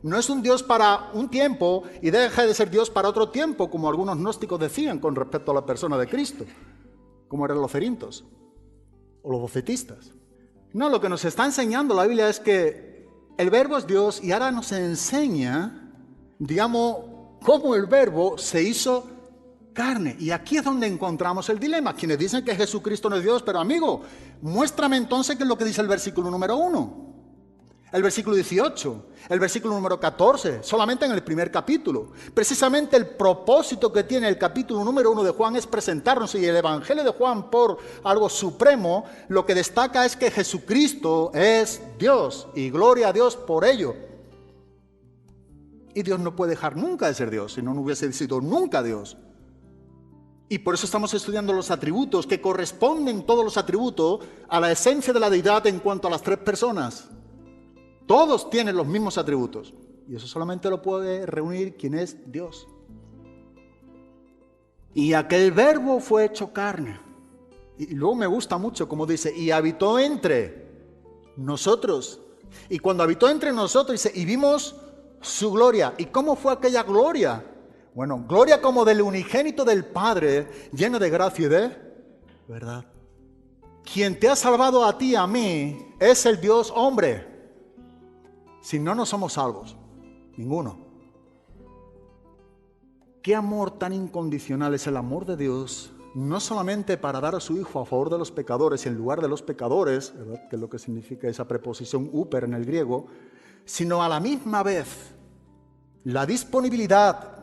S4: No es un Dios para un tiempo y deja de ser Dios para otro tiempo, como algunos gnósticos decían con respecto a la persona de Cristo, como eran los cerintos o los docetistas. No, lo que nos está enseñando la Biblia es que el verbo es Dios, y ahora nos enseña, digamos, cómo el verbo se hizo carne. Y aquí es donde encontramos el dilema. Quienes dicen que Jesucristo no es Dios, pero amigo, muéstrame entonces qué es lo que dice el versículo número 1, el versículo 18, el versículo número 14, solamente en el primer capítulo. Precisamente el propósito que tiene el capítulo número 1 de Juan es presentarnos, y el Evangelio de Juan, por algo supremo, lo que destaca es que Jesucristo es Dios, y gloria a Dios por ello. Y Dios no puede dejar nunca de ser Dios, si no hubiese sido nunca Dios. Y por eso estamos estudiando los atributos, que corresponden todos los atributos a la esencia de la deidad en cuanto a las tres personas. Todos tienen los mismos atributos. Y eso solamente lo puede reunir quien es Dios. Y aquel verbo fue hecho carne. Y luego me gusta mucho como dice, y habitó entre nosotros. Y cuando habitó entre nosotros, dice, y vimos su gloria. ¿Y cómo fue aquella gloria? Bueno, gloria como del unigénito del Padre, lleno de gracia y de verdad. Quien te ha salvado a ti y a mí es el Dios hombre. Si no, no somos salvos. Ninguno. Qué amor tan incondicional es el amor de Dios, no solamente para dar a su Hijo a favor de los pecadores y en lugar de los pecadores, ¿verdad?, que es lo que significa esa preposición uper en el griego, sino a la misma vez la disponibilidad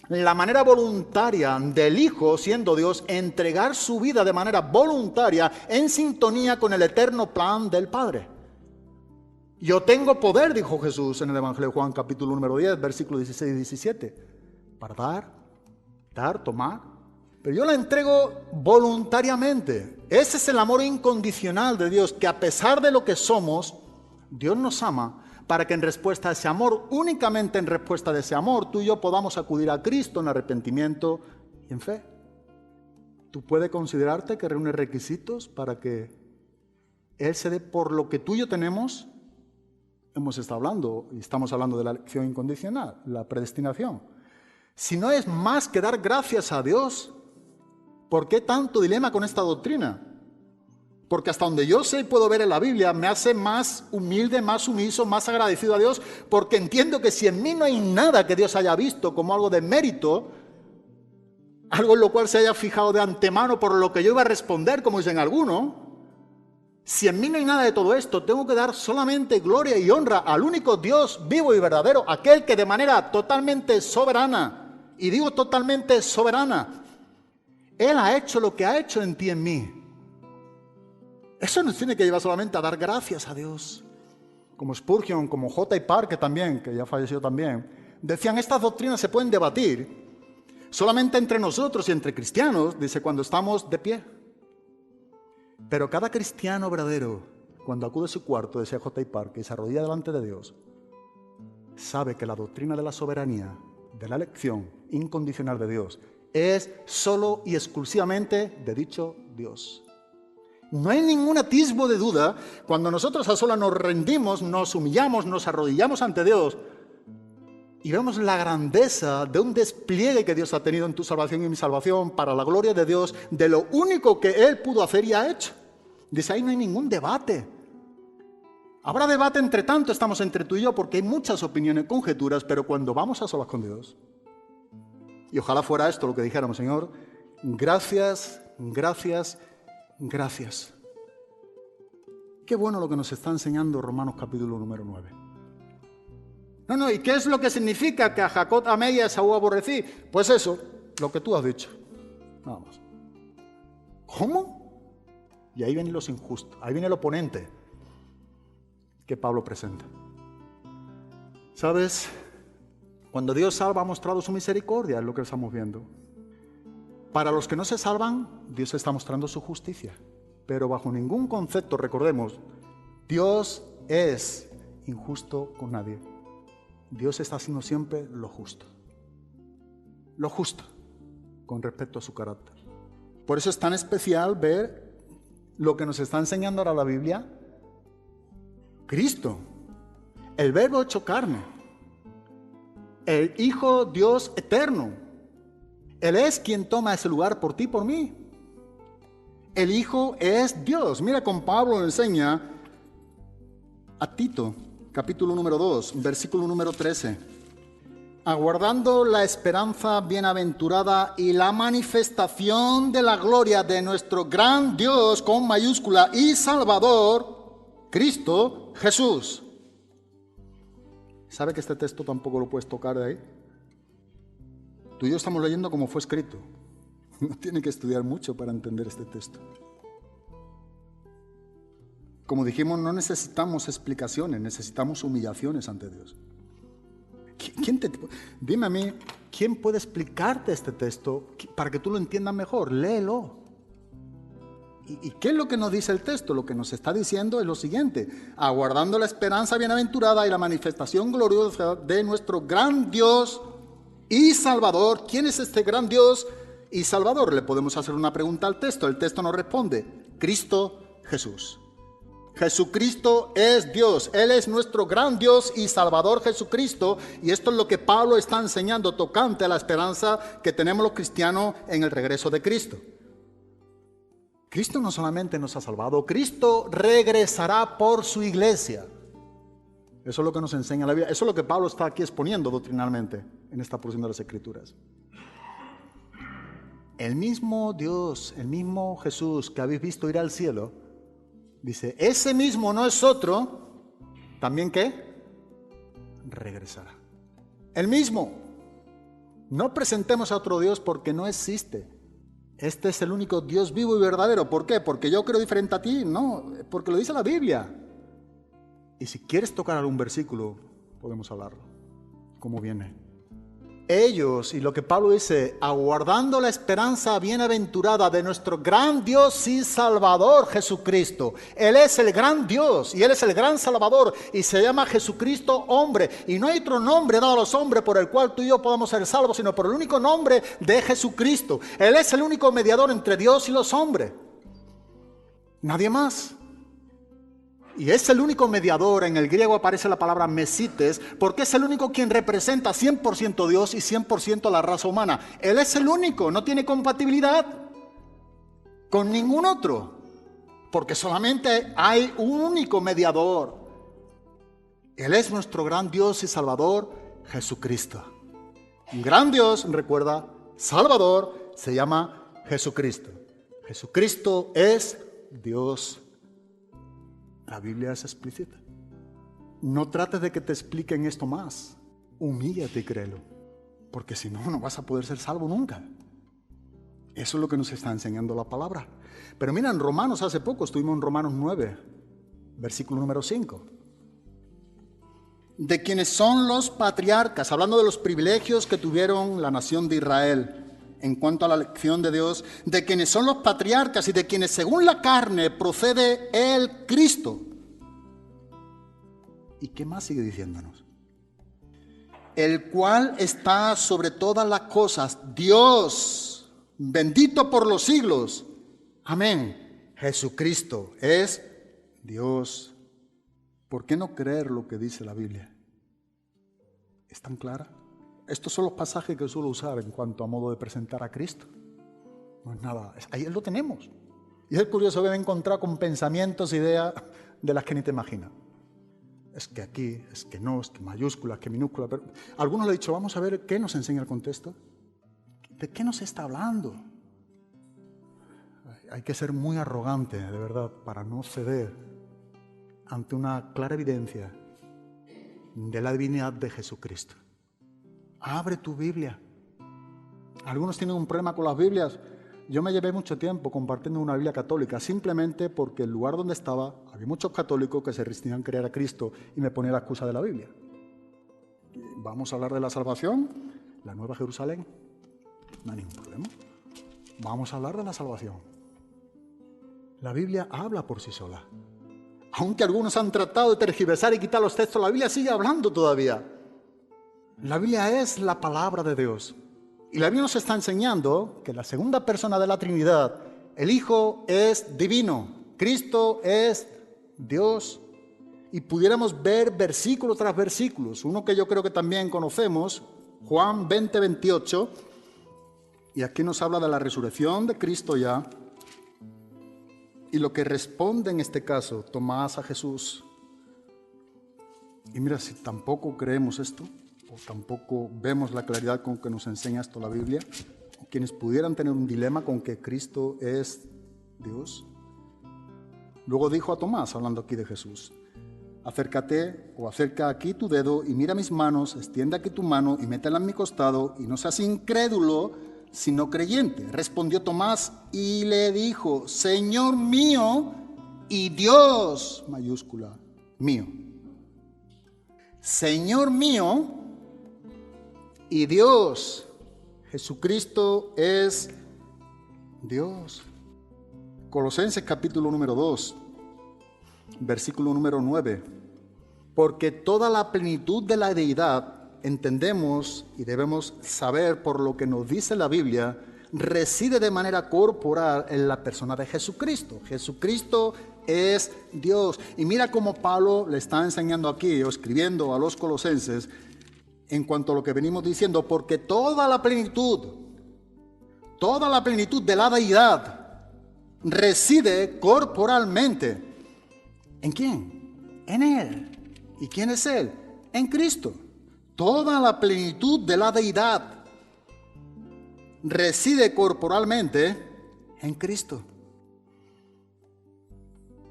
S4: la manera voluntaria del Hijo, siendo Dios, entregar su vida de manera voluntaria en sintonía con el eterno plan del Padre. Yo tengo poder, dijo Jesús en el Evangelio de Juan, capítulo número 10, versículos 16 y 17, para dar, tomar, pero yo la entrego voluntariamente. Ese es el amor incondicional de Dios, que a pesar de lo que somos, Dios nos ama para que en respuesta a ese amor, únicamente en respuesta de ese amor, tú y yo podamos acudir a Cristo en arrepentimiento y en fe. Tú puedes considerarte que reúne requisitos para que Él se dé por lo que tú y yo tenemos. Hemos estado hablando, y estamos hablando de la elección incondicional, la predestinación. Si no es más que dar gracias a Dios, ¿por qué tanto dilema con esta doctrina? Porque hasta donde yo sé y puedo ver en la Biblia, me hace más humilde, más sumiso, más agradecido a Dios, porque entiendo que si en mí no hay nada que Dios haya visto como algo de mérito, algo en lo cual se haya fijado de antemano por lo que yo iba a responder, como dicen algunos, si en mí no hay nada de todo esto, tengo que dar solamente gloria y honra al único Dios vivo y verdadero, aquel que de manera totalmente soberana, y digo totalmente soberana, Él ha hecho lo que ha hecho en ti y en mí. Eso nos tiene que llevar solamente a dar gracias a Dios. Como Spurgeon, como J. Parker también, que ya falleció también, decían, estas doctrinas se pueden debatir solamente entre nosotros y entre cristianos, dice, cuando estamos de pie. Pero cada cristiano verdadero, cuando acude a su cuarto, decía J. Parker, y se arrodilla delante de Dios, sabe que la doctrina de la soberanía, de la elección incondicional de Dios, es solo y exclusivamente de dicho Dios. No hay ningún atisbo de duda cuando nosotros a solas nos rendimos, nos humillamos, nos arrodillamos ante Dios y vemos la grandeza de un despliegue que Dios ha tenido en tu salvación y en mi salvación para la gloria de Dios, de lo único que Él pudo hacer y ha hecho. Dice, ahí no hay ningún debate. Habrá debate entre tanto, estamos entre tú y yo, porque hay muchas opiniones, conjeturas, pero cuando vamos a solas con Dios, y ojalá fuera esto lo que dijéramos, Señor, gracias, gracias, gracias. Qué bueno lo que nos está enseñando Romanos capítulo número 9. No, ¿y qué es lo que significa que a Jacob amé y a Esaú aborrecí? Pues eso, lo que tú has dicho, nada más. ¿Cómo? Y ahí vienen los injustos, ahí viene el oponente que Pablo presenta. ¿Sabes? Cuando Dios salva ha mostrado su misericordia, es lo que estamos viendo. Para los que no se salvan, Dios está mostrando su justicia. Pero bajo ningún concepto, recordemos, Dios es injusto con nadie. Dios está haciendo siempre lo justo. Lo justo con respecto a su carácter. Por eso es tan especial ver lo que nos está enseñando ahora la Biblia. Cristo, el Verbo hecho carne, el Hijo Dios eterno. Él es quien toma ese lugar por ti y por mí. El Hijo es Dios. Mira, con Pablo le enseña a Tito, capítulo número 2, versículo número 13. Aguardando la esperanza bienaventurada y la manifestación de la gloria de nuestro gran Dios con mayúscula y Salvador, Cristo Jesús. ¿Sabe que este texto tampoco lo puedes tocar de ahí? Tú y yo estamos leyendo como fue escrito. No tiene que estudiar mucho para entender este texto. Como dijimos, no necesitamos explicaciones, necesitamos humillaciones ante Dios. Dime a mí, ¿quién puede explicarte este texto para que tú lo entiendas mejor? Léelo. ¿Y qué es lo que nos dice el texto? Lo que nos está diciendo es lo siguiente: aguardando la esperanza bienaventurada y la manifestación gloriosa de nuestro gran Dios y Salvador. ¿Quién es este gran Dios y Salvador? Le podemos hacer una pregunta al texto. El texto nos responde: Cristo Jesús. Jesucristo es Dios. Él es nuestro gran Dios y Salvador Jesucristo. Y esto es lo que Pablo está enseñando tocante a la esperanza que tenemos los cristianos en el regreso de Cristo. Cristo no solamente nos ha salvado, Cristo regresará por su iglesia. Eso es lo que nos enseña la Biblia. Eso es lo que Pablo está aquí exponiendo doctrinalmente en esta porción de las Escrituras. El mismo Dios, el mismo Jesús que habéis visto ir al cielo, dice, ese mismo no es otro, ¿también qué? Regresará. El mismo. No presentemos a otro Dios porque no existe. Este es el único Dios vivo y verdadero. ¿Por qué? ¿Porque yo creo diferente a ti? No, porque lo dice la Biblia. Y si quieres tocar algún versículo, podemos hablarlo. ¿Cómo viene? Ellos, y lo que Pablo dice, aguardando la esperanza bienaventurada de nuestro gran Dios y Salvador Jesucristo. Él es el gran Dios y Él es el gran Salvador y se llama Jesucristo hombre. Y no hay otro nombre dado a los hombres por el cual tú y yo podamos ser salvos, sino por el único nombre de Jesucristo. Él es el único mediador entre Dios y los hombres. Nadie más. Y es el único mediador, en el griego aparece la palabra mesites, porque es el único quien representa 100% Dios y 100% la raza humana. Él es el único, no tiene compatibilidad con ningún otro, porque solamente hay un único mediador. Él es nuestro gran Dios y Salvador, Jesucristo. Un gran Dios, recuerda, Salvador, se llama Jesucristo. Jesucristo es Dios. La Biblia es explícita. No trates de que te expliquen esto más. Humíllate y créelo. Porque si no, no vas a poder ser salvo nunca. Eso es lo que nos está enseñando la palabra. Pero mira, en Romanos hace poco, estuvimos en Romanos 9, versículo número 5. De quienes son los patriarcas, hablando de los privilegios que tuvieron la nación de Israel en cuanto a la elección de Dios, de quienes son los patriarcas y de quienes según la carne procede el Cristo. ¿Y qué más sigue diciéndonos? El cual está sobre todas las cosas, Dios, bendito por los siglos. Amén. Jesucristo es Dios. ¿Por qué no creer lo que dice la Biblia? ¿Es tan clara? Estos son los pasajes que suelo usar en cuanto a modo de presentar a Cristo. No es nada, ahí lo tenemos. Y es curioso que me he encontrado con pensamientos, ideas de las que ni te imaginas. Es que aquí, es que no, es que mayúsculas, que minúsculas. Pero algunos le he dicho, vamos a ver qué nos enseña el contexto. ¿De qué nos está hablando? Hay que ser muy arrogante, de verdad, para no ceder ante una clara evidencia de la divinidad de Jesucristo. Abre tu Biblia. Algunos tienen un problema con las Biblias. Yo me llevé mucho tiempo compartiendo una Biblia católica, simplemente porque el lugar donde estaba había muchos católicos que se resistían a creer a Cristo y me ponía la excusa de la Biblia. Vamos a hablar de la salvación, la Nueva Jerusalén. No hay ningún problema. Vamos a hablar de la salvación. La Biblia habla por sí sola. Aunque algunos han tratado de tergiversar y quitar los textos, la Biblia sigue hablando todavía. La Biblia es la palabra de Dios. Y la Biblia nos está enseñando que la segunda persona de la Trinidad, el Hijo, es divino. Cristo es Dios. Y pudiéramos ver versículo tras versículo. Uno que yo creo que también conocemos, Juan 20, 28. Y aquí nos habla de la resurrección de Cristo ya. Y lo que responde en este caso Tomás a Jesús. Y mira, si tampoco creemos esto, o tampoco vemos la claridad con que nos enseña esto la Biblia, o quienes pudieran tener un dilema con que Cristo es Dios. Luego dijo a Tomás, hablando aquí de Jesús, acércate o acerca aquí tu dedo y mira mis manos, extiende aquí tu mano y métela en mi costado y no seas incrédulo, sino creyente. Respondió Tomás y le dijo, Señor mío y Dios, mayúscula, mío. Señor mío y Dios. Jesucristo es Dios. Colosenses capítulo número 2, versículo número 9. Porque toda la plenitud de la deidad, entendemos y debemos saber por lo que nos dice la Biblia, reside de manera corporal en la persona de Jesucristo. Jesucristo es Dios. Y mira cómo Pablo le está enseñando aquí o escribiendo a los colosenses en cuanto a lo que venimos diciendo, porque toda la plenitud de la deidad reside corporalmente. ¿En quién? En Él. ¿Y quién es Él? En Cristo. Toda la plenitud de la deidad reside corporalmente en Cristo.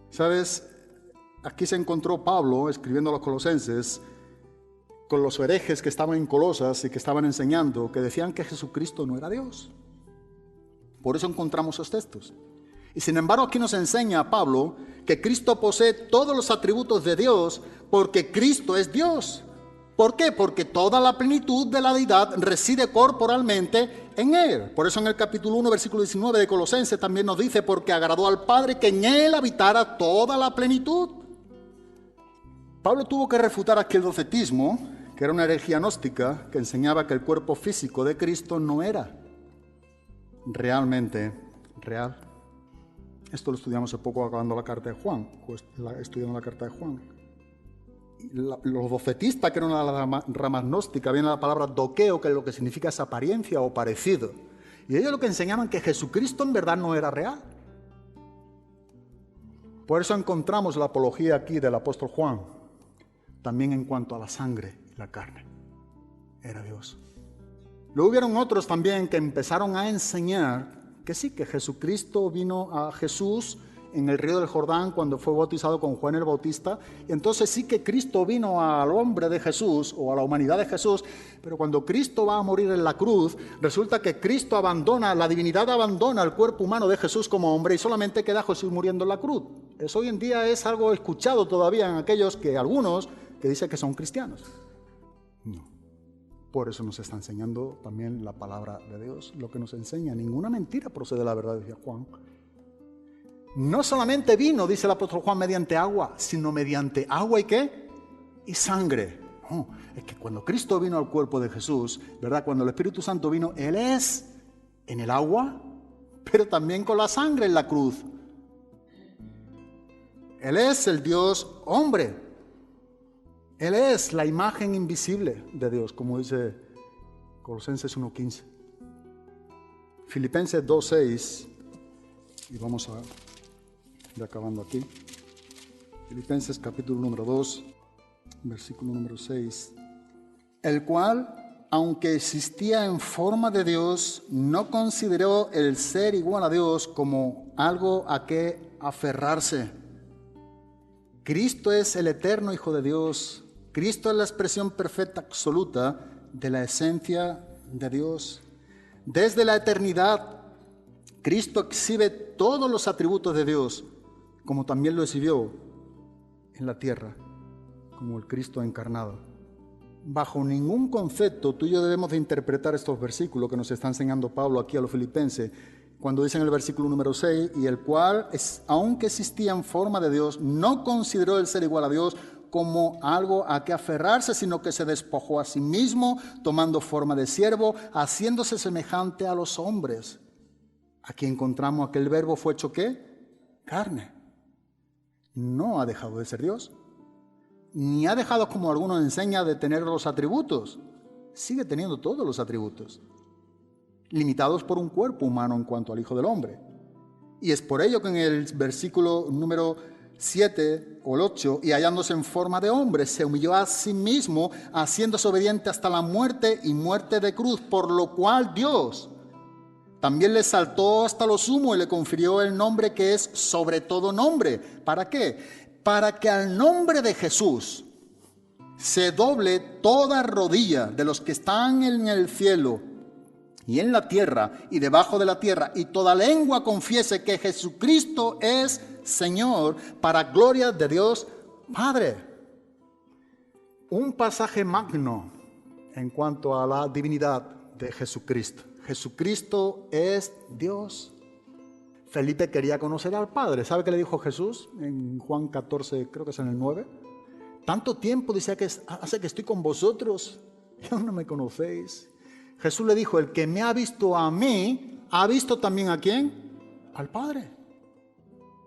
S4: ¿Sabes? Aquí se encontró Pablo escribiendo a los colosenses con los herejes que estaban en Colosas y que estaban enseñando, que decían que Jesucristo no era Dios. Por eso encontramos esos textos. Y sin embargo aquí nos enseña Pablo que Cristo posee todos los atributos de Dios porque Cristo es Dios. ¿Por qué? Porque toda la plenitud de la deidad reside corporalmente en Él. Por eso en el capítulo 1, versículo 19 de Colosenses también nos dice, porque agradó al Padre que en Él habitara toda la plenitud. Pablo tuvo que refutar aquel docetismo, que era una herejía gnóstica, que enseñaba que el cuerpo físico de Cristo no era realmente real. Esto lo estudiamos hace poco acabando la carta de Juan, estudiando la carta de Juan. Los docetistas, que eran una rama gnóstica, viene la palabra doqueo, que es lo que significa esa apariencia o parecido. Y ellos lo que enseñaban que Jesucristo en verdad no era real. Por eso encontramos la apología aquí del apóstol Juan, también en cuanto a la sangre y la carne. Era Dios. Luego hubieron otros también que empezaron a enseñar que sí, que Jesucristo vino a Jesús en el río del Jordán cuando fue bautizado con Juan el Bautista. Y entonces sí que Cristo vino al hombre de Jesús o a la humanidad de Jesús, pero cuando Cristo va a morir en la cruz, resulta que Cristo abandona, la divinidad abandona el cuerpo humano de Jesús como hombre y solamente queda Jesús muriendo en la cruz. Eso hoy en día es algo escuchado todavía en aquellos que, algunos, que dicen que son cristianos. No. Por eso nos está enseñando también la palabra de Dios, lo que nos enseña. Ninguna mentira procede de la verdad, decía Juan. No solamente vino, dice el apóstol Juan, mediante agua, sino mediante agua y ¿qué? Y sangre. No, es que cuando Cristo vino al cuerpo de Jesús, ¿verdad? Cuando el Espíritu Santo vino, Él es en el agua, pero también con la sangre en la cruz. Él es el Dios hombre. Él es la imagen invisible de Dios, como dice Colosenses 1:15. Filipenses 2:6, y vamos a ir acabando aquí. Filipenses capítulo número 2, versículo número 6. El cual, aunque existía en forma de Dios, no consideró el ser igual a Dios como algo a que aferrarse. Cristo es el eterno Hijo de Dios. Cristo es la expresión perfecta, absoluta de la esencia de Dios. Desde la eternidad, Cristo exhibe todos los atributos de Dios, como también lo exhibió en la tierra, como el Cristo encarnado. Bajo ningún concepto tú y yo debemos de interpretar estos versículos que nos está enseñando Pablo aquí a los filipenses, cuando dice en el versículo número 6, y el cual, aunque existía en forma de Dios, no consideró el ser igual a Dios como algo a que aferrarse, sino que se despojó a sí mismo, tomando forma de siervo, haciéndose semejante a los hombres. Aquí encontramos aquel verbo fue hecho ¿qué? Carne. No ha dejado de ser Dios, ni ha dejado, como algunos enseñan, de tener los atributos. Sigue teniendo todos los atributos, limitados por un cuerpo humano en cuanto al Hijo del Hombre. Y es por ello que en el versículo número 7 o el 8, y hallándose en forma de hombre, se humilló a sí mismo, haciéndose obediente hasta la muerte y muerte de cruz, por lo cual Dios también le exaltó hasta lo sumo y le confirió el nombre que es sobre todo nombre. ¿Para qué? Para que al nombre de Jesús se doble toda rodilla de los que están en el cielo y en la tierra y debajo de la tierra, y toda lengua confiese que Jesucristo es Señor, para gloria de Dios Padre. Un pasaje magno en cuanto a la divinidad de Jesucristo. Jesucristo es Dios. Felipe quería conocer al Padre. ¿Sabe qué le dijo Jesús en Juan 14, creo que es en el 9? Tanto tiempo, dice, que hace que estoy con vosotros y aún no me conocéis. Jesús le dijo, el que me ha visto a mí, ¿ha visto también a quién? Al Padre.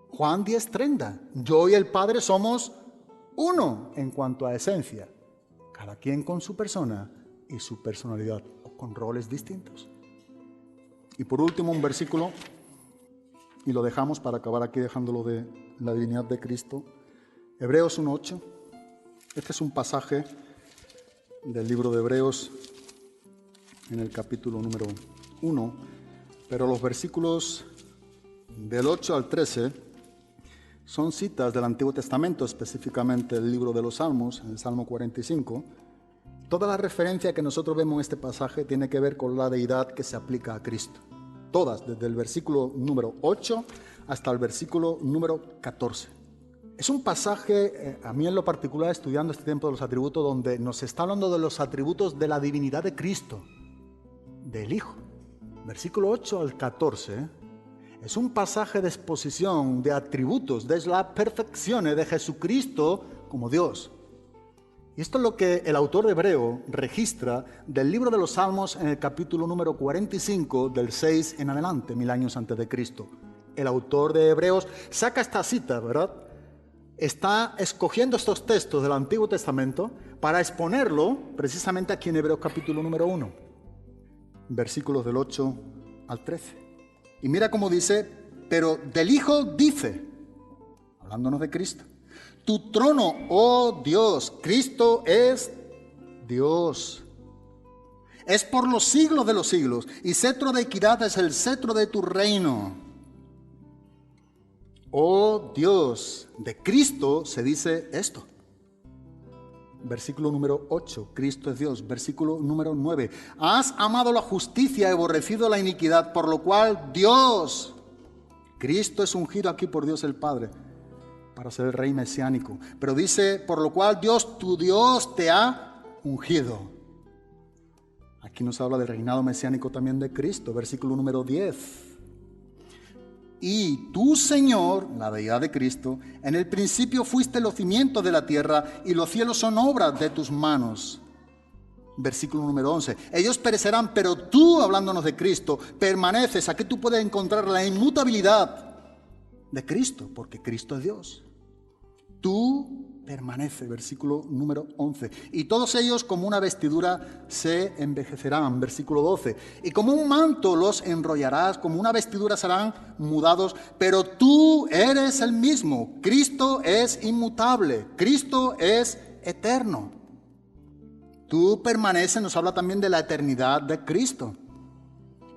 S4: Juan 10:30. Yo y el Padre somos uno en cuanto a esencia, cada quien con su persona y su personalidad, o con roles distintos. Y por último un versículo, y lo dejamos para acabar aquí dejándolo de la divinidad de Cristo. Hebreos 1:8. Este es un pasaje del libro de Hebreos en el capítulo número 1, pero los versículos del 8 al 13 son citas del Antiguo Testamento, específicamente el libro de los Salmos, el Salmo 45, Toda la referencia que nosotros vemos en este pasaje tiene que ver con la deidad que se aplica a Cristo. Todas, desde el versículo número 8 hasta el versículo número 14. Es un pasaje, a mí en lo particular, estudiando este tiempo de los atributos, donde nos está hablando de los atributos de la divinidad de Cristo, del Hijo. Versículo 8 al 14, es un pasaje de exposición de atributos, de la perfección de Jesucristo como Dios. Y esto es lo que el autor de Hebreo registra del libro de los Salmos en el capítulo número 45, del 6 en adelante, 1000 años antes de Cristo. El autor de Hebreos saca esta cita, ¿verdad? Está escogiendo estos textos del Antiguo Testamento para exponerlo precisamente aquí en Hebreos capítulo número 1, versículos del 8 al 13. Y mira cómo dice, pero del Hijo dice, hablándonos de Cristo, tu trono, oh Dios, Cristo es Dios. Es por los siglos de los siglos, y cetro de equidad es el cetro de tu reino. Oh Dios, de Cristo se dice esto. Versículo número 8, Cristo es Dios. Versículo número 9, has amado la justicia y aborrecido la iniquidad, por lo cual Dios, Cristo es ungido aquí por Dios el Padre, para ser el rey mesiánico. Pero dice, por lo cual Dios, tu Dios, te ha ungido. Aquí nos habla del reinado mesiánico también de Cristo. Versículo número 10. Y tú, Señor, la deidad de Cristo, en el principio fuiste los cimientos de la tierra y los cielos son obras de tus manos. Versículo número 11. Ellos perecerán, pero tú, hablándonos de Cristo, permaneces. Aquí tú puedes encontrar la inmutabilidad de Cristo, porque Cristo es Dios. Tú permaneces, versículo número 11. Y todos ellos como una vestidura se envejecerán, versículo 12. Y como un manto los enrollarás, como una vestidura serán mudados, pero tú eres el mismo. Cristo es inmutable, Cristo es eterno. Tú permaneces, nos habla también de la eternidad de Cristo.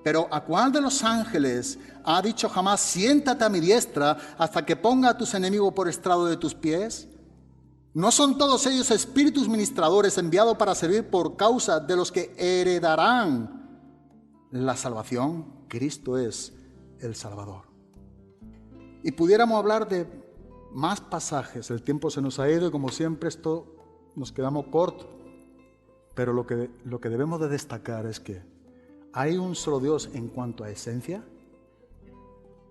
S4: Pero ¿a cuál de los ángeles ha dicho jamás, siéntate a mi diestra hasta que ponga a tus enemigos por estrado de tus pies? ¿No son todos ellos espíritus ministradores enviados para servir por causa de los que heredarán la salvación? Cristo es el Salvador. Y pudiéramos hablar de más pasajes. El tiempo se nos ha ido y como siempre esto nos quedamos cortos. Pero lo que debemos de destacar es que hay un solo Dios en cuanto a esencia.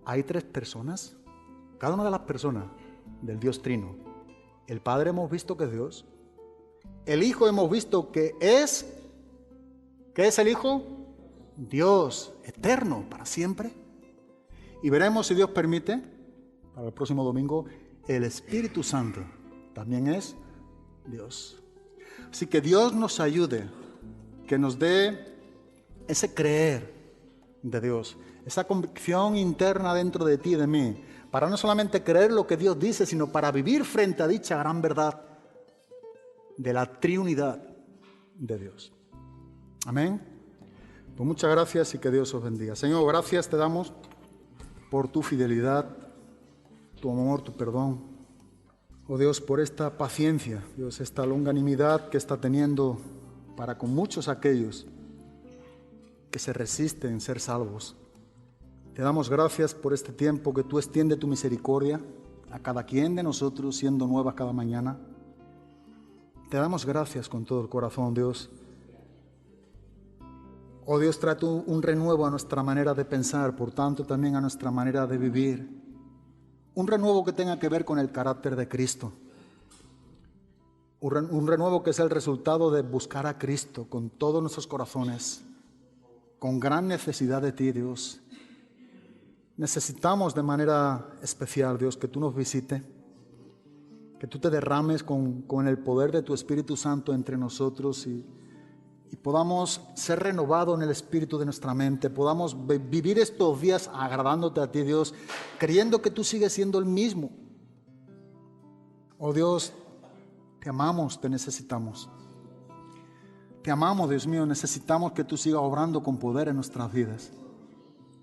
S4: Hay tres personas. Cada una de las personas del Dios Trino. El Padre hemos visto que es Dios. El Hijo hemos visto que es... ¿Qué es el Hijo? Dios, eterno, para siempre. Y veremos, si Dios permite, para el próximo domingo, el Espíritu Santo también es Dios. Así que Dios nos ayude, que nos dé ese creer de Dios, esa convicción interna dentro de ti y de mí, para no solamente creer lo que Dios dice, sino para vivir frente a dicha gran verdad de la triunidad de Dios. Amén. Pues muchas gracias y que Dios os bendiga. Señor, gracias te damos por tu fidelidad, tu amor, tu perdón. Oh Dios, por esta paciencia, Dios, esta longanimidad que está teniendo para con muchos aquellos que se resisten en ser salvos. Te damos gracias por este tiempo que tú extiendes tu misericordia a cada quien de nosotros, siendo nuevas cada mañana. Te damos gracias con todo el corazón, Dios. Oh Dios, trae tú un renuevo a nuestra manera de pensar, por tanto también a nuestra manera de vivir. Un renuevo que tenga que ver con el carácter de Cristo. Un renuevo que es el resultado de buscar a Cristo con todos nuestros corazones, con gran necesidad de ti, Dios. Necesitamos de manera especial, Dios, que tú nos visites, que tú te derrames con el poder de tu Espíritu Santo entre nosotros y podamos ser renovados en el espíritu de nuestra mente, podamos vivir estos días agradándote a ti, Dios, creyendo que tú sigues siendo el mismo. Oh Dios, te amamos, te necesitamos. Te amamos, Dios mío, necesitamos que tú sigas obrando con poder en nuestras vidas.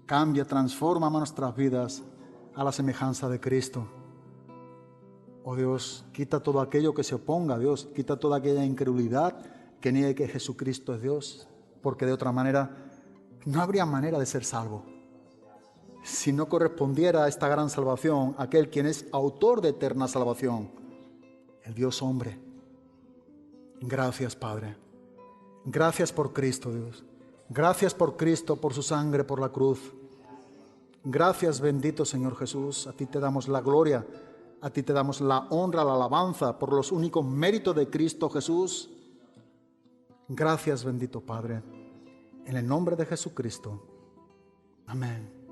S4: Cambia, transforma nuestras vidas a la semejanza de Cristo. Oh Dios, quita todo aquello que se oponga, Dios, quita toda aquella incredulidad que niegue que Jesucristo es Dios, porque de otra manera no habría manera de ser salvo. Si no correspondiera a esta gran salvación aquel quien es autor de eterna salvación, el Dios hombre. Gracias, Padre. Gracias por Cristo, Dios. Gracias por Cristo, por su sangre, por la cruz. Gracias, bendito Señor Jesús. A ti te damos la gloria, a ti te damos la honra, la alabanza por los únicos méritos de Cristo Jesús. Gracias, bendito Padre. En el nombre de Jesucristo. Amén.